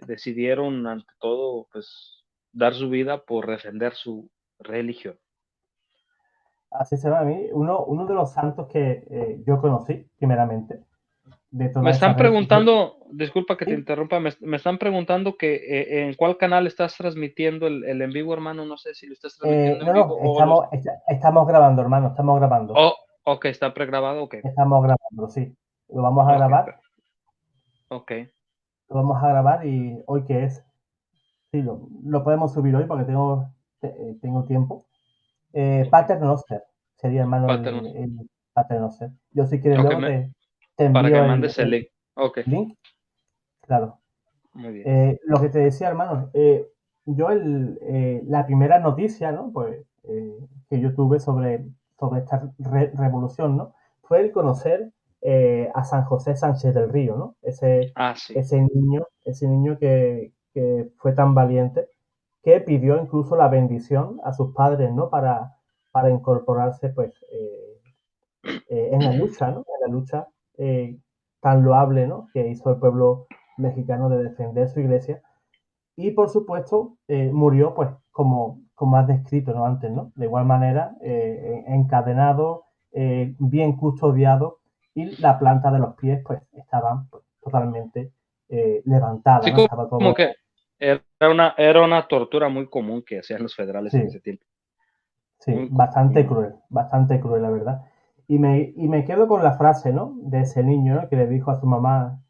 decidieron ante todo pues dar su vida por defender su religión. Así se va a mí. Uno de los santos que yo conocí, primeramente, de Me toda esa están red. preguntando, disculpa que te Sí, interrumpa, me están preguntando que en cuál canal estás transmitiendo el en vivo, hermano. No sé si lo estás transmitiendo en no, no, vivo o lo... estamos grabando, hermano, estamos grabando. Oh, ok, está pregrabado, ok. Estamos grabando, sí. Lo vamos a Ok, grabar, ok, lo vamos a grabar y hoy que es, sí, lo podemos subir hoy porque tengo tiempo. ok. Pater Noster sería, hermano, Pátenos. el Pater Noster. Yo si quieres Ok, luego te para que envío me mandes el link. Ok, el link, claro. muy bien. Lo que te decía, hermano, yo la primera noticia, ¿no? Pues, que yo tuve sobre esta revolución, ¿no? Fue el conocer a San José Sánchez del Río, ¿no? Ah, sí. Ese niño que fue tan valiente, que pidió incluso la bendición a sus padres, ¿no? Para incorporarse, pues, en la lucha, ¿no? En la lucha eh, tan loable, ¿no? Que hizo el pueblo mexicano de defender su iglesia. Y por supuesto, murió, pues, como has descrito, ¿no? Antes, ¿no? De igual manera, encadenado, bien custodiado, y la planta de los pies, pues, estaban pues, totalmente levantada, Sí, ¿no? Estaba como todo, que era una tortura muy común que hacían los federales sí, en ese tiempo. sí, Muy común. bastante cruel, la verdad. y me quedo con la frase, ¿no? De ese niño, ¿no? Que le dijo a su mamá,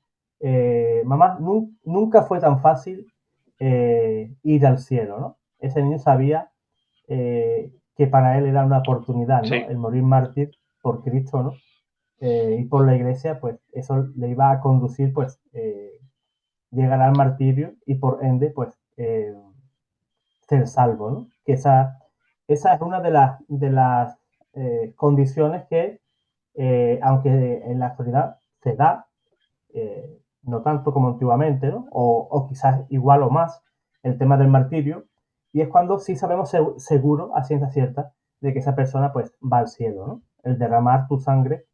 mamá, nunca fue tan fácil ir al cielo, ¿no? Ese niño sabía que para él era una oportunidad, ¿no? Sí, El morir mártir por Cristo, ¿no? Y por la iglesia, pues eso le iba a conducir, pues, llegar al martirio y por ende, pues, ser salvo, ¿no? Que esa es una de las condiciones que, aunque en la actualidad se da, no tanto como antiguamente, ¿no? O quizás igual o más, el tema del martirio, y es cuando sí sabemos seguro, a ciencia cierta, de que esa persona pues va al cielo, ¿no? El derramar tu sangre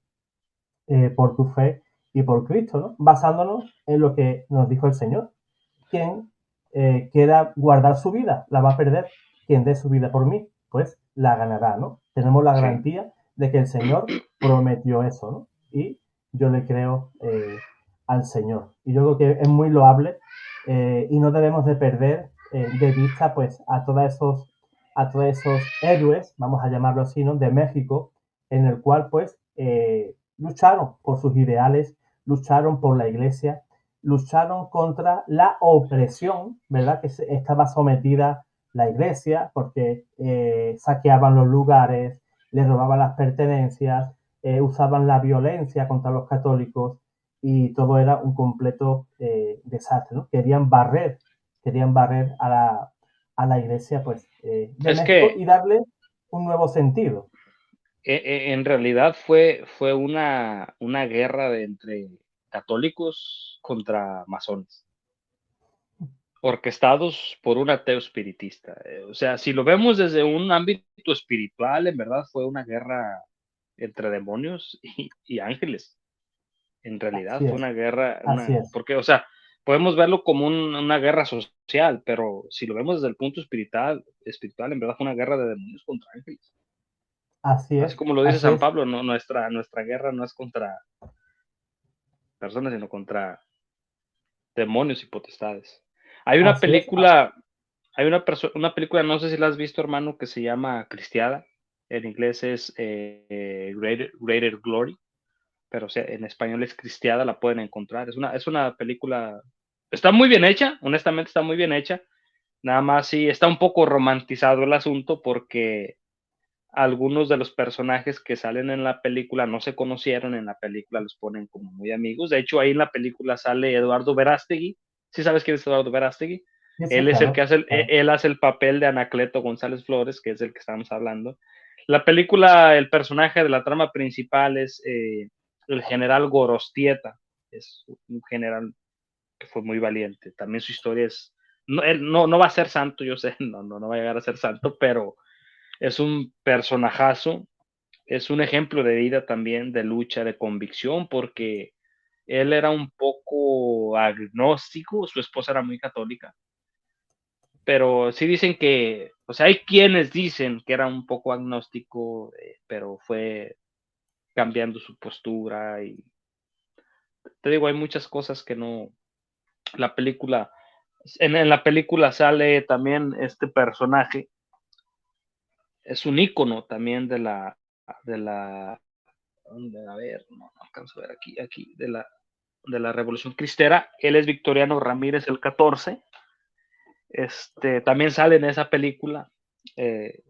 por tu fe y por Cristo, ¿no? Basándonos en lo que nos dijo el Señor. Quien quiera guardar su vida, la va a perder. Quien dé su vida por mí, pues la ganará, ¿no? Tenemos la sí. garantía de que el Señor prometió eso, ¿no? Y yo le creo al Señor. Y yo creo que es muy loable y no debemos de perder de vista pues a todos esos héroes, vamos a llamarlo así, ¿no? De México, en el cual pues lucharon por sus ideales, lucharon por la iglesia, lucharon contra la opresión, ¿verdad? Que estaba sometida la iglesia porque saqueaban los lugares, les robaban las pertenencias, usaban la violencia contra los católicos y todo era un completo desastre, ¿no? Querían barrer a la iglesia pues, de Es México que y darle un nuevo sentido. en realidad fue una guerra entre católicos contra masones, orquestados por un ateo espiritista. O sea, si lo vemos desde un ámbito espiritual, en verdad fue una guerra entre demonios y ángeles. En realidad Así fue es, una guerra, así es, porque, o sea, podemos verlo como una guerra social, pero si lo vemos desde el punto espiritual, en verdad fue una guerra de demonios contra ángeles. así Así es, como lo dice así San es. Pablo, no, nuestra guerra no es contra personas, sino contra demonios y potestades. Hay una Así es. película, una película, no sé si la has visto, hermano, que se llama Cristiada. En inglés es Greater Glory, pero o sea, en español es Cristiada, la pueden encontrar. Es una película, está muy bien hecha, honestamente está muy bien hecha. Nada más sí, está un poco romantizado el asunto porque algunos de los personajes que salen en la película no se conocieron, en la película los ponen como muy amigos. De hecho, ahí en la película sale Eduardo Verástegui. ¿Sí sabes quién es Eduardo Verástegui? Sí, sí, Él es el que claro, hace claro. él hace el papel de Anacleto González Flores, que es el que estamos hablando. La película, el personaje de la trama principal es el general Gorostieta. Es un general que fue muy valiente. También su historia es, no, él no va a ser santo, yo sé, no va a llegar a ser santo, pero es un personajazo, es un ejemplo de vida también, de lucha, de convicción, porque él era un poco agnóstico, su esposa era muy católica, pero sí dicen que, o sea, hay quienes dicen que era un poco agnóstico, pero fue cambiando su postura y te digo, hay muchas cosas que no, la película, en la película sale también este personaje, es un ícono también de la a ver, no alcanzo a ver aquí, de la Revolución Cristera. Él es Victoriano Ramírez el 14. También sale en esa película. eh,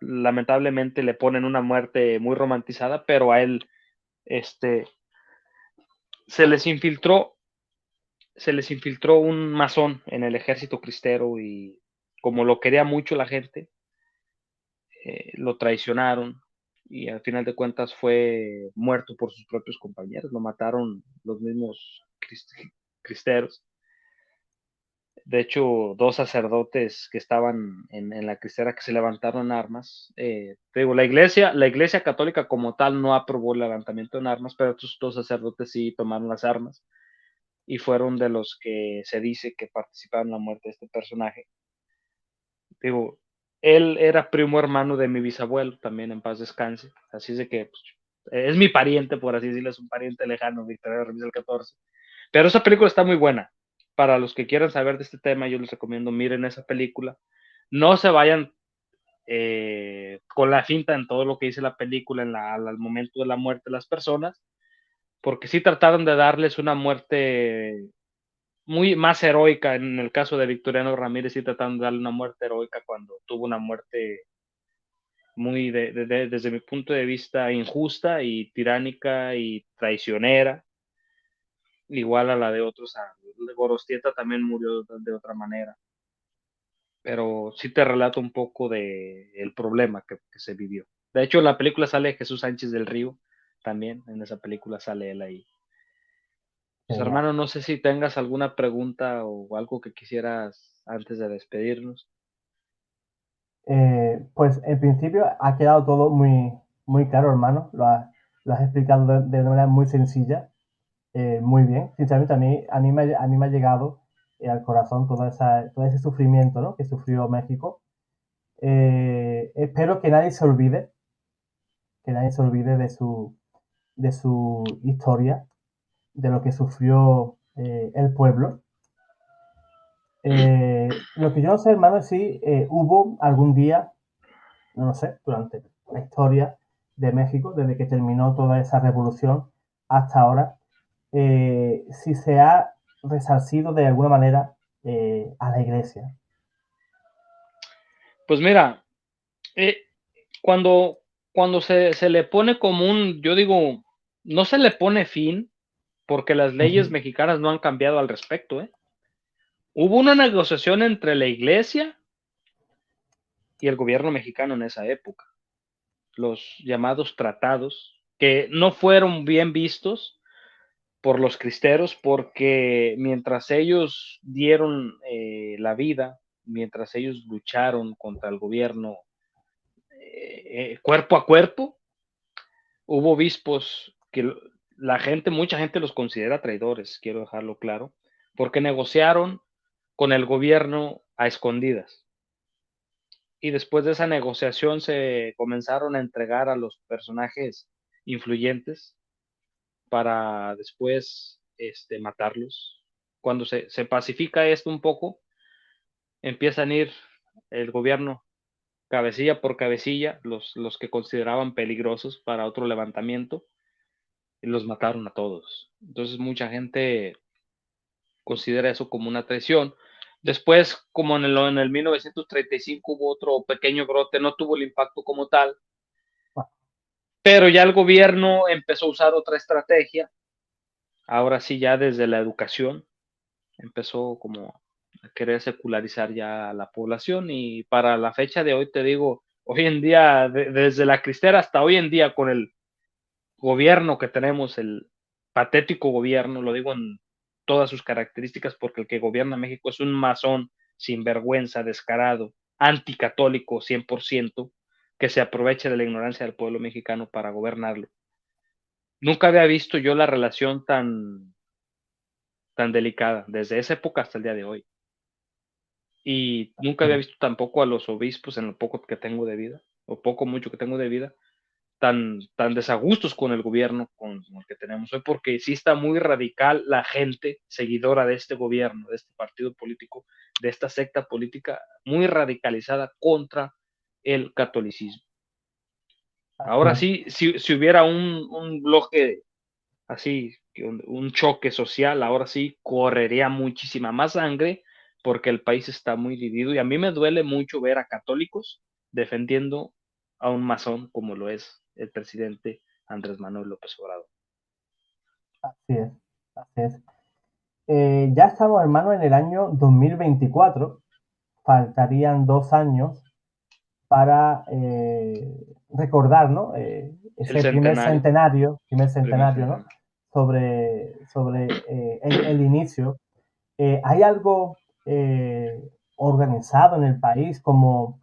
Lamentablemente le ponen una muerte muy romantizada, pero a él este, se les infiltró, se les infiltró un masón en el ejército cristero y como lo quería mucho la gente, lo traicionaron y al final de cuentas fue muerto por sus propios compañeros, lo mataron los mismos cristeros. De hecho, dos sacerdotes que estaban en la cristera que se levantaron en armas. Te digo, la iglesia católica como tal no aprobó el levantamiento en armas, pero estos dos sacerdotes sí tomaron las armas y fueron de los que se dice que participaron en la muerte de este personaje. Digo, él era primo hermano de mi bisabuelo, también en paz descanse. Así es de que pues, es mi pariente, por así decirlo, es un pariente lejano, Victoria Ramírez del 14. Pero esa película está muy buena. Para los que quieran saber de este tema, yo les recomiendo miren esa película. No se vayan con la finta en todo lo que dice la película al momento de la muerte de las personas, porque sí trataron de darles una muerte muy más heroica. En el caso de Victoriano Ramírez, sí trataron de darle una muerte heroica cuando tuvo una muerte muy, desde mi punto de vista, injusta y tiránica y traicionera, igual a la de otros. Gorostieta también murió de otra manera, pero sí te relato un poco de el problema que se vivió. De hecho, en la película sale Jesús Sánchez del Río, también en esa película sale él ahí. Pues Genial. hermano, no sé si tengas alguna pregunta o algo que quisieras antes de despedirnos. Pues en principio ha quedado todo muy, muy claro, hermano. Lo has explicado de una manera muy sencilla, muy bien. Sinceramente, a mí me ha llegado al corazón todo ese sufrimiento, ¿no?, que sufrió México. Espero que nadie se olvide de su historia, de lo que sufrió el pueblo. Lo que yo no sé, hermano, es si hubo algún día, no lo sé, durante la historia de México, desde que terminó toda esa revolución hasta ahora, si se ha resarcido de alguna manera a la iglesia. Pues mira, eh, cuando, cuando se le pone como yo digo, no se le pone fin porque las Uh leyes -huh. mexicanas no han cambiado al respecto, ¿eh? Hubo una negociación entre la iglesia y el gobierno mexicano en esa época, los llamados tratados, que no fueron bien vistos por los cristeros porque mientras ellos dieron la vida, mientras ellos lucharon contra el gobierno cuerpo a cuerpo, hubo obispos que mucha gente los considera traidores, quiero dejarlo claro, porque negociaron con el gobierno a escondidas. Y después de esa negociación se comenzaron a entregar a los personajes influyentes para después matarlos. Cuando se pacifica esto un poco, empiezan a ir el gobierno cabecilla por cabecilla, los que consideraban peligrosos para otro levantamiento, y los mataron a todos. Entonces mucha gente considera eso como una traición. Después, como en el 1935 hubo otro pequeño brote, no tuvo el impacto como tal, pero ya el gobierno empezó a usar otra estrategia, ahora sí ya desde la educación, empezó como a querer secularizar ya a la población y para la fecha de hoy te digo, hoy en día, desde la cristera hasta hoy en día con el gobierno que tenemos, el patético gobierno, lo digo en todas sus características, porque el que gobierna México es un masón, sinvergüenza, descarado, anticatólico 100%, que se aprovecha de la ignorancia del pueblo mexicano para gobernarlo. Nunca había visto yo la relación tan delicada, desde esa época hasta el día de hoy. Y nunca había visto tampoco a los obispos en lo poco que tengo de vida, o poco mucho que tengo de vida, tan desagustos con el gobierno con el que tenemos hoy, porque sí está muy radical la gente seguidora de este gobierno, de este partido político, de esta secta política, muy radicalizada contra el catolicismo. Así Ahora es. sí, si hubiera un bloque así, un choque social, ahora sí correría muchísima más sangre porque el país está muy dividido y a mí me duele mucho ver a católicos defendiendo a un masón como lo es el presidente Andrés Manuel López Obrador. Así es. Así es. Ya estamos, hermano, en el año 2024. Faltarían 2 años para recordar, ¿no?, El ese centenario, primer primer centenario, ¿no?, centenario. sobre el inicio. ¿Hay algo organizado en el país como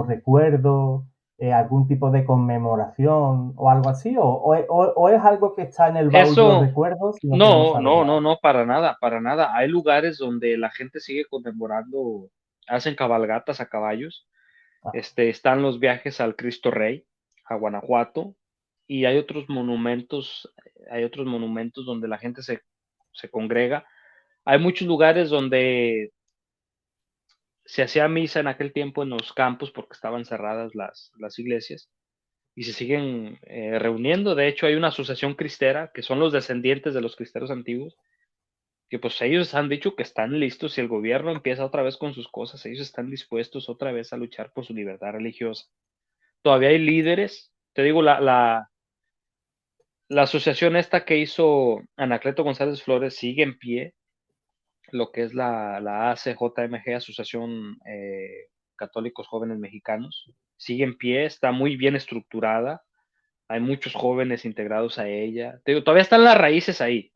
recuerdo, algún tipo de conmemoración o algo así? ¿O es algo que está en el baúl de los Eso, recuerdos y no queremos no, saber no, nada? no, no, para nada, para nada. Hay lugares donde la gente sigue conmemorando, hacen cabalgatas a caballos. Ah, Están los viajes al Cristo Rey, a Guanajuato, y hay otros monumentos donde la gente se congrega. Hay muchos lugares donde se hacía misa en aquel tiempo en los campos porque estaban cerradas las iglesias y se siguen reuniendo. De hecho, hay una asociación cristera que son los descendientes de los cristeros antiguos, que pues ellos han dicho que están listos si el gobierno empieza otra vez con sus cosas, ellos están dispuestos otra vez a luchar por su libertad religiosa. Todavía hay líderes, te digo, la asociación esta que hizo Anacleto González Flores sigue en pie, lo que es la ACJMG, Asociación Católicos Jóvenes Mexicanos, sigue en pie, está muy bien estructurada, hay muchos jóvenes integrados a ella. Te digo, todavía están las raíces ahí.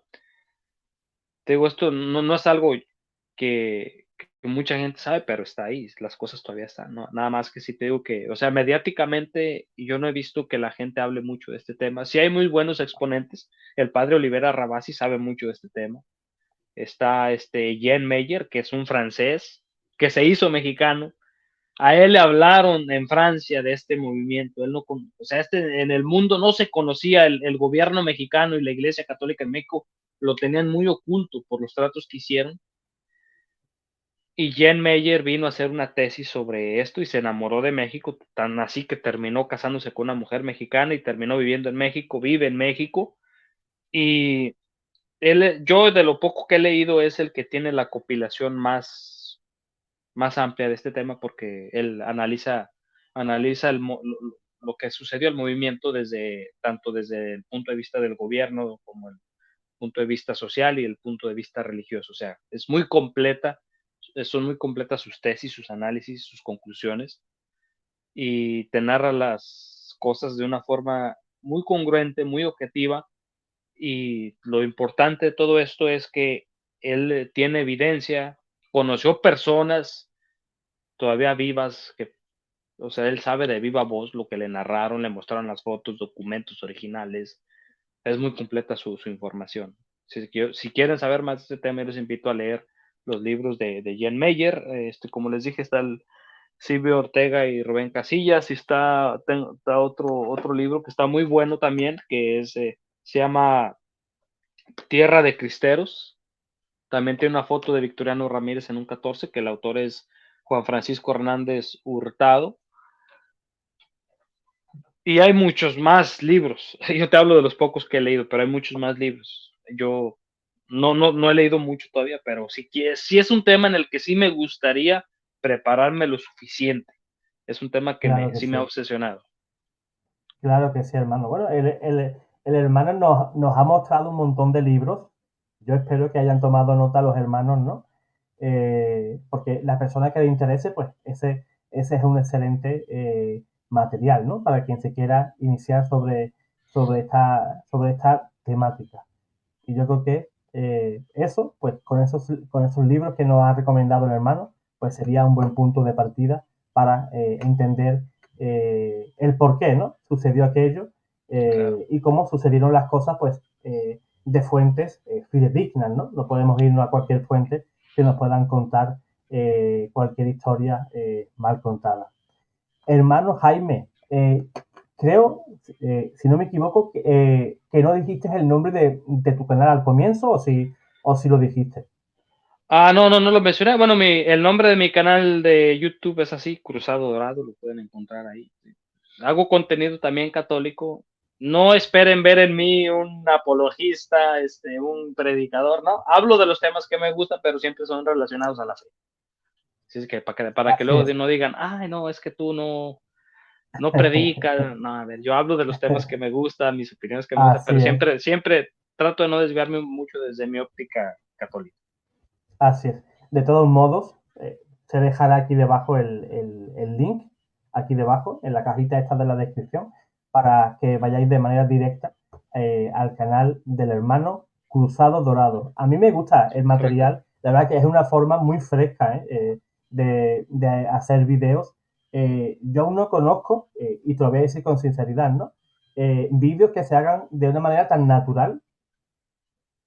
Te digo, esto no es algo que mucha gente sabe, pero está ahí, las cosas todavía están, ¿no? Nada más que sí te digo que, o sea, mediáticamente yo no he visto que la gente hable mucho de este tema. Sí hay muy buenos exponentes, el padre Olivera Rabasi sabe mucho de este tema. Está Jean Meyer, que es un francés, que se hizo mexicano. A él le hablaron en Francia de este movimiento. Él no, o sea, en el mundo no se conocía el gobierno mexicano y la Iglesia Católica en México lo tenían muy oculto por los tratos que hicieron. Y Jen Meyer vino a hacer una tesis sobre esto y se enamoró de México, tan así que terminó casándose con una mujer mexicana y terminó viviendo en México, vive en México. Y yo de lo poco que he leído es el que tiene la compilación más amplia de este tema porque él analiza lo que sucedió al movimiento tanto desde el punto de vista del gobierno como el punto de vista social y el punto de vista religioso. O sea, son muy completas sus tesis, sus análisis, sus conclusiones y te narra las cosas de una forma muy congruente, muy objetiva y lo importante de todo esto es que él tiene evidencia, conoció personas todavía vivas que, o sea, él sabe de viva voz lo que le narraron, le mostraron las fotos, documentos originales. Es muy completa su información. Si quieren saber más de este tema, les invito a leer los libros de Jen Meyer. Como les dije, está el Silvio Ortega y Rubén Casillas. Y está otro libro que está muy bueno también, que se llama Tierra de Cristeros. También tiene una foto de Victoriano Ramírez en un 14, que el autor es Juan Francisco Hernández Hurtado. Y hay muchos más libros. Yo te hablo de los pocos que he leído, pero hay muchos más libros. Yo no he leído mucho todavía, pero sí es un tema en el que sí me gustaría prepararme lo suficiente. Es un tema que Claro que sí me ha sí, obsesionado. claro que sí, hermano. Bueno, el hermano nos ha mostrado un montón de libros. Yo espero que hayan tomado nota los hermanos, ¿no? Porque la persona que le interese, pues ese es un excelente material, ¿no? Para quien se quiera iniciar sobre esta temática. Y yo creo que eso, pues con esos libros que nos ha recomendado el hermano, pues sería un buen punto de partida para entender el por qué, ¿no? Sucedió aquello Claro, y cómo sucedieron las cosas, pues, de fuentes fidedignas, ¿no? No podemos irnos a cualquier fuente que nos puedan contar cualquier historia mal contada. Hermano Jaime, creo, si no me equivoco, que no dijiste el nombre de tu canal al comienzo o si lo dijiste. no lo mencioné. Bueno, el nombre de mi canal de YouTube es así, Cruzado Dorado, lo pueden encontrar ahí. Hago contenido también católico. No esperen ver en mí un apologista, un predicador, ¿no? Hablo de los temas que me gustan, pero siempre son relacionados a la fe. Así es que para que Así luego es. no digan, ay, no, es que tú no predicas. No, a ver, yo hablo de los temas que me gustan, mis opiniones que me gustan, Así pero es. siempre trato de no desviarme mucho desde mi óptica católica. Así es. De todos modos, se dejará aquí debajo el link, aquí debajo, en la cajita esta de la descripción, para que vayáis de manera directa al canal del hermano Cruzado Dorado. A mí me gusta el Correcto. material, la verdad que es una forma muy fresca de hacer vídeos. Yo aún no conozco, y te lo voy a decir con sinceridad, ¿no? Vídeos que se hagan de una manera tan natural,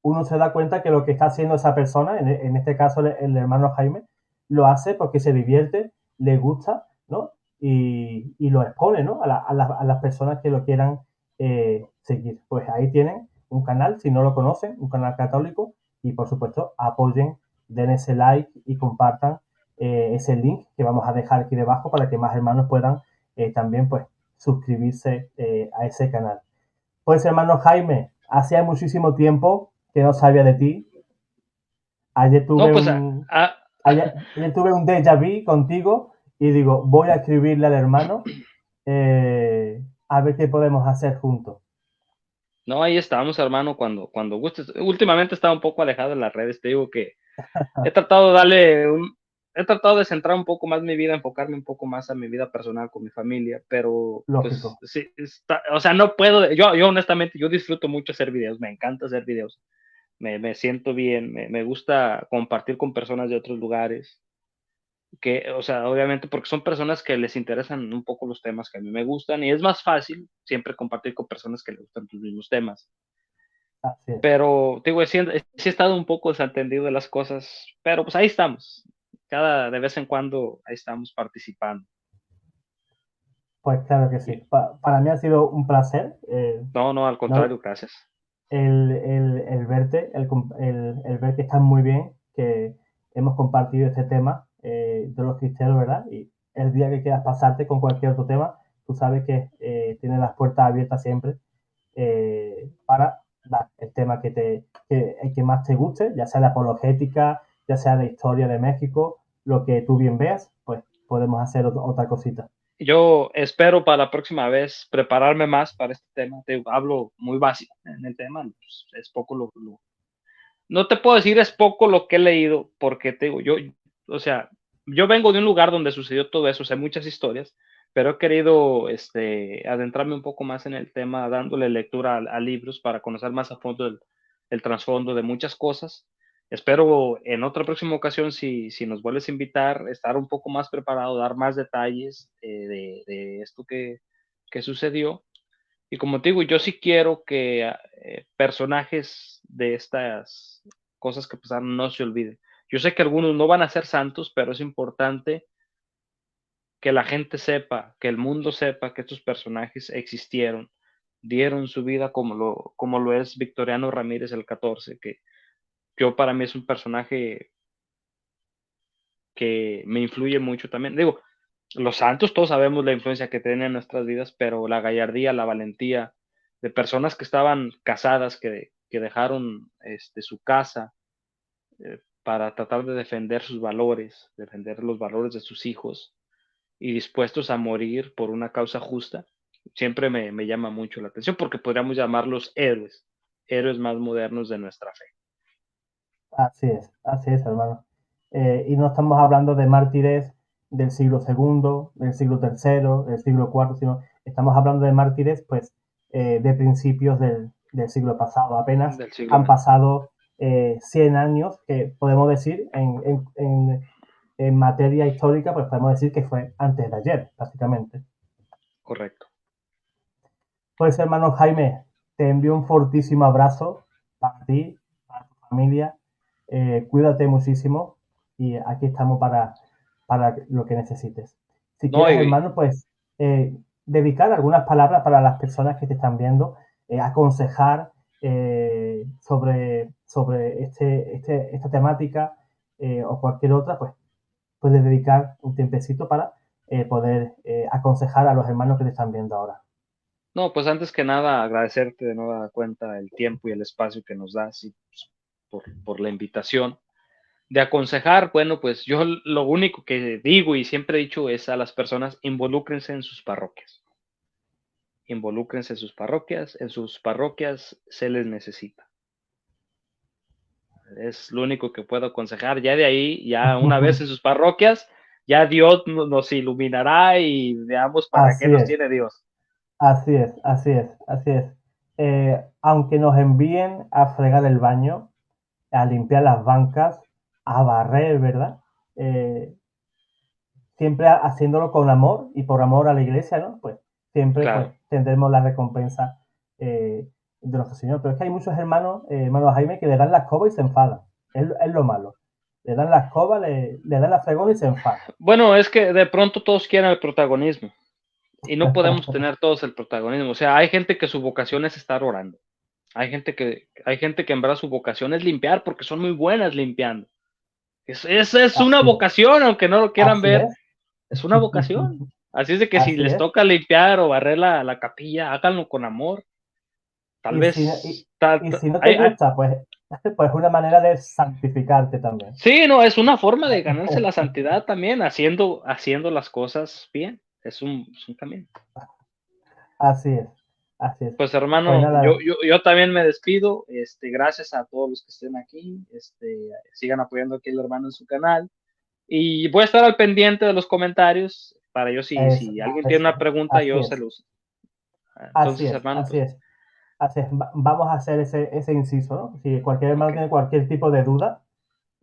uno se da cuenta que lo que está haciendo esa persona, en este caso el hermano Jaime, lo hace porque se divierte, le gusta, ¿no? Y lo expone, ¿no? A las personas que lo quieran seguir. Pues ahí tienen un canal, si no lo conocen, un canal católico, y por supuesto apoyen, den ese like y compartan ese link que vamos a dejar aquí debajo para que más hermanos puedan también pues suscribirse a ese canal. Pues hermano Jaime, hacía muchísimo tiempo que no sabía de ti. Ayer No, tuve pues un, ayer tuve un déjà vu contigo y digo, voy a escribirle al hermano a ver qué podemos hacer juntos. no, ahí estamos, hermano, cuando gustes. Últimamente estaba un poco alejado de las redes, te digo que he tratado de he tratado de centrar un poco más mi vida, enfocarme un poco más a mi vida personal con mi familia, pero pues Lógico. sí, o sea, no puedo, yo honestamente, yo disfruto mucho hacer videos, me encanta hacer videos, me siento bien, me gusta compartir con personas de otros lugares, que, o sea, obviamente porque son personas que les interesan un poco los temas que a mí me gustan y es más fácil siempre compartir con personas que les gustan tus mismos temas. Así es. Pero, digo, sí he estado un poco desentendido de las cosas, pero pues ahí estamos. De vez en cuando, ahí estamos participando. Pues claro que sí. Para mí ha sido un placer. No, no, al No, contrario, gracias. el verte, el ver que estás muy bien, que hemos compartido este tema de los cristianos, ¿verdad? Y el día que quieras pasarte con cualquier otro tema, tú sabes que tienes las puertas abiertas siempre para dar el tema el que más te guste, ya sea de apologética, ya sea de historia de México, lo que tú bien veas, pues podemos hacer otra cosita. Yo espero para la próxima vez prepararme más para este tema. Te digo, hablo muy básico en el tema, pues, es poco no te puedo decir es poco lo que he leído, porque te digo, o sea, yo vengo de un lugar donde sucedió todo eso, o sea, muchas historias, pero he querido adentrarme un poco más en el tema, dándole lectura a libros para conocer más a fondo el trasfondo de muchas cosas. Espero en otra próxima ocasión, si nos vuelves a invitar, estar un poco más preparado, dar más detalles de esto que sucedió. Y como te digo, yo sí quiero que personajes de estas cosas que pasaron no se olviden. Yo sé que algunos no van a ser santos, pero es importante que la gente sepa, que el mundo sepa que estos personajes existieron, dieron su vida como lo es Victoriano Ramírez el 14, que yo para mí es un personaje que me influye mucho también. Digo, los santos todos sabemos la influencia que tienen en nuestras vidas, pero la gallardía, la valentía de personas que estaban casadas, que dejaron su casa para tratar de defender sus valores, defender los valores de sus hijos y dispuestos a morir por una causa justa, siempre me llama mucho la atención porque podríamos llamarlos héroes, héroes más modernos de nuestra fe. Así es, hermano. Y no estamos hablando de mártires del siglo segundo, del siglo tercero, del siglo cuarto, sino estamos hablando de mártires, pues, de principios del siglo pasado. Apenas Del siglo han XX. pasado 100 años, que podemos decir, en materia histórica, pues podemos decir que fue antes de ayer, básicamente. Correcto. Pues, hermano Jaime, te envío un fortísimo abrazo para ti, para tu familia. Cuídate muchísimo y aquí estamos para lo que necesites. Si No, quieres, hermano, pues dedicar algunas palabras para las personas que te están viendo, aconsejar sobre esta temática o cualquier otra, pues puedes dedicar un tiempecito para poder aconsejar a los hermanos que te están viendo ahora. no, pues antes que nada agradecerte de nueva cuenta el tiempo y el espacio que nos das y pues, por la invitación. De aconsejar, bueno, pues yo lo único que digo y siempre he dicho es a las personas, involúcrense en sus parroquias. Involúcrense en sus parroquias se les necesita. Es lo único que puedo aconsejar. Ya de ahí, ya una vez en sus parroquias, ya Dios nos iluminará y veamos para qué Así nos es. tiene Dios. Así es, así es, así es. Aunque nos envíen a fregar el baño, a limpiar las bancas, a barrer, ¿verdad? Eh, siempre haciéndolo con amor y por amor a la iglesia, ¿no? Pues siempre pues Claro. tendremos la recompensa de nuestro Señor. Pero es que hay muchos hermanos, hermanos Jaime, que le dan la escoba y se enfadan. Es lo malo. Le dan la escoba, le dan la fregona y se enfadan. Bueno, es que de pronto todos quieren el protagonismo y no podemos tener todos el protagonismo. O sea, hay gente que su vocación es estar orando. Hay gente que en verdad su vocación es limpiar porque son muy buenas limpiando. Es una Así es, vocación, aunque no lo quieran así ver, es, es una vocación. Así es de que si así les es. toca limpiar o barrer la capilla, háganlo con amor. Tal Y si, vez, y si no te gusta, pues, pues es una manera de santificarte también. sí, no, es una forma de ganarse la santidad también, haciendo las cosas bien. Es un camino. Así es, así es. Pues Pues hermano, yo, nada, yo, yo también me despido. Gracias a todos los que estén aquí. Sigan apoyando aquí al hermano en su canal. Y voy a estar al pendiente de los comentarios para yo, si alguien tiene una pregunta, así yo se es, los. así Entonces, es, hermano, así pues, es. Así es. Vamos a hacer ese inciso, ¿no? Si cualquier ok. hermano tiene cualquier tipo de duda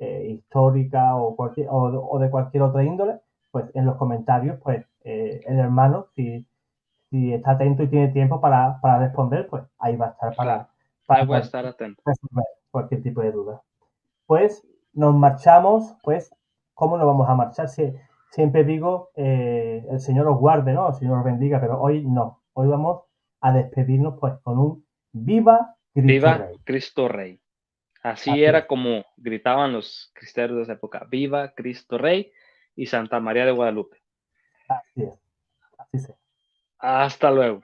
histórica o de cualquier otra índole, pues en los comentarios, pues el hermano, si está atento y tiene tiempo para responder, pues ahí va a estar Claro, para ahí voy a estar atento. resolver cualquier tipo de duda. Pues nos marchamos, pues, ¿cómo nos vamos a marchar? Siempre digo, el Señor os guarde, ¿no? El Señor os bendiga, pero hoy no. Hoy vamos a despedirnos, pues, con un Viva Cristo Viva Rey. Cristo Rey. Así Así era es, como gritaban los cristianos de esa época. Viva Cristo Rey y Santa María de Guadalupe. así es, así es. Hasta luego.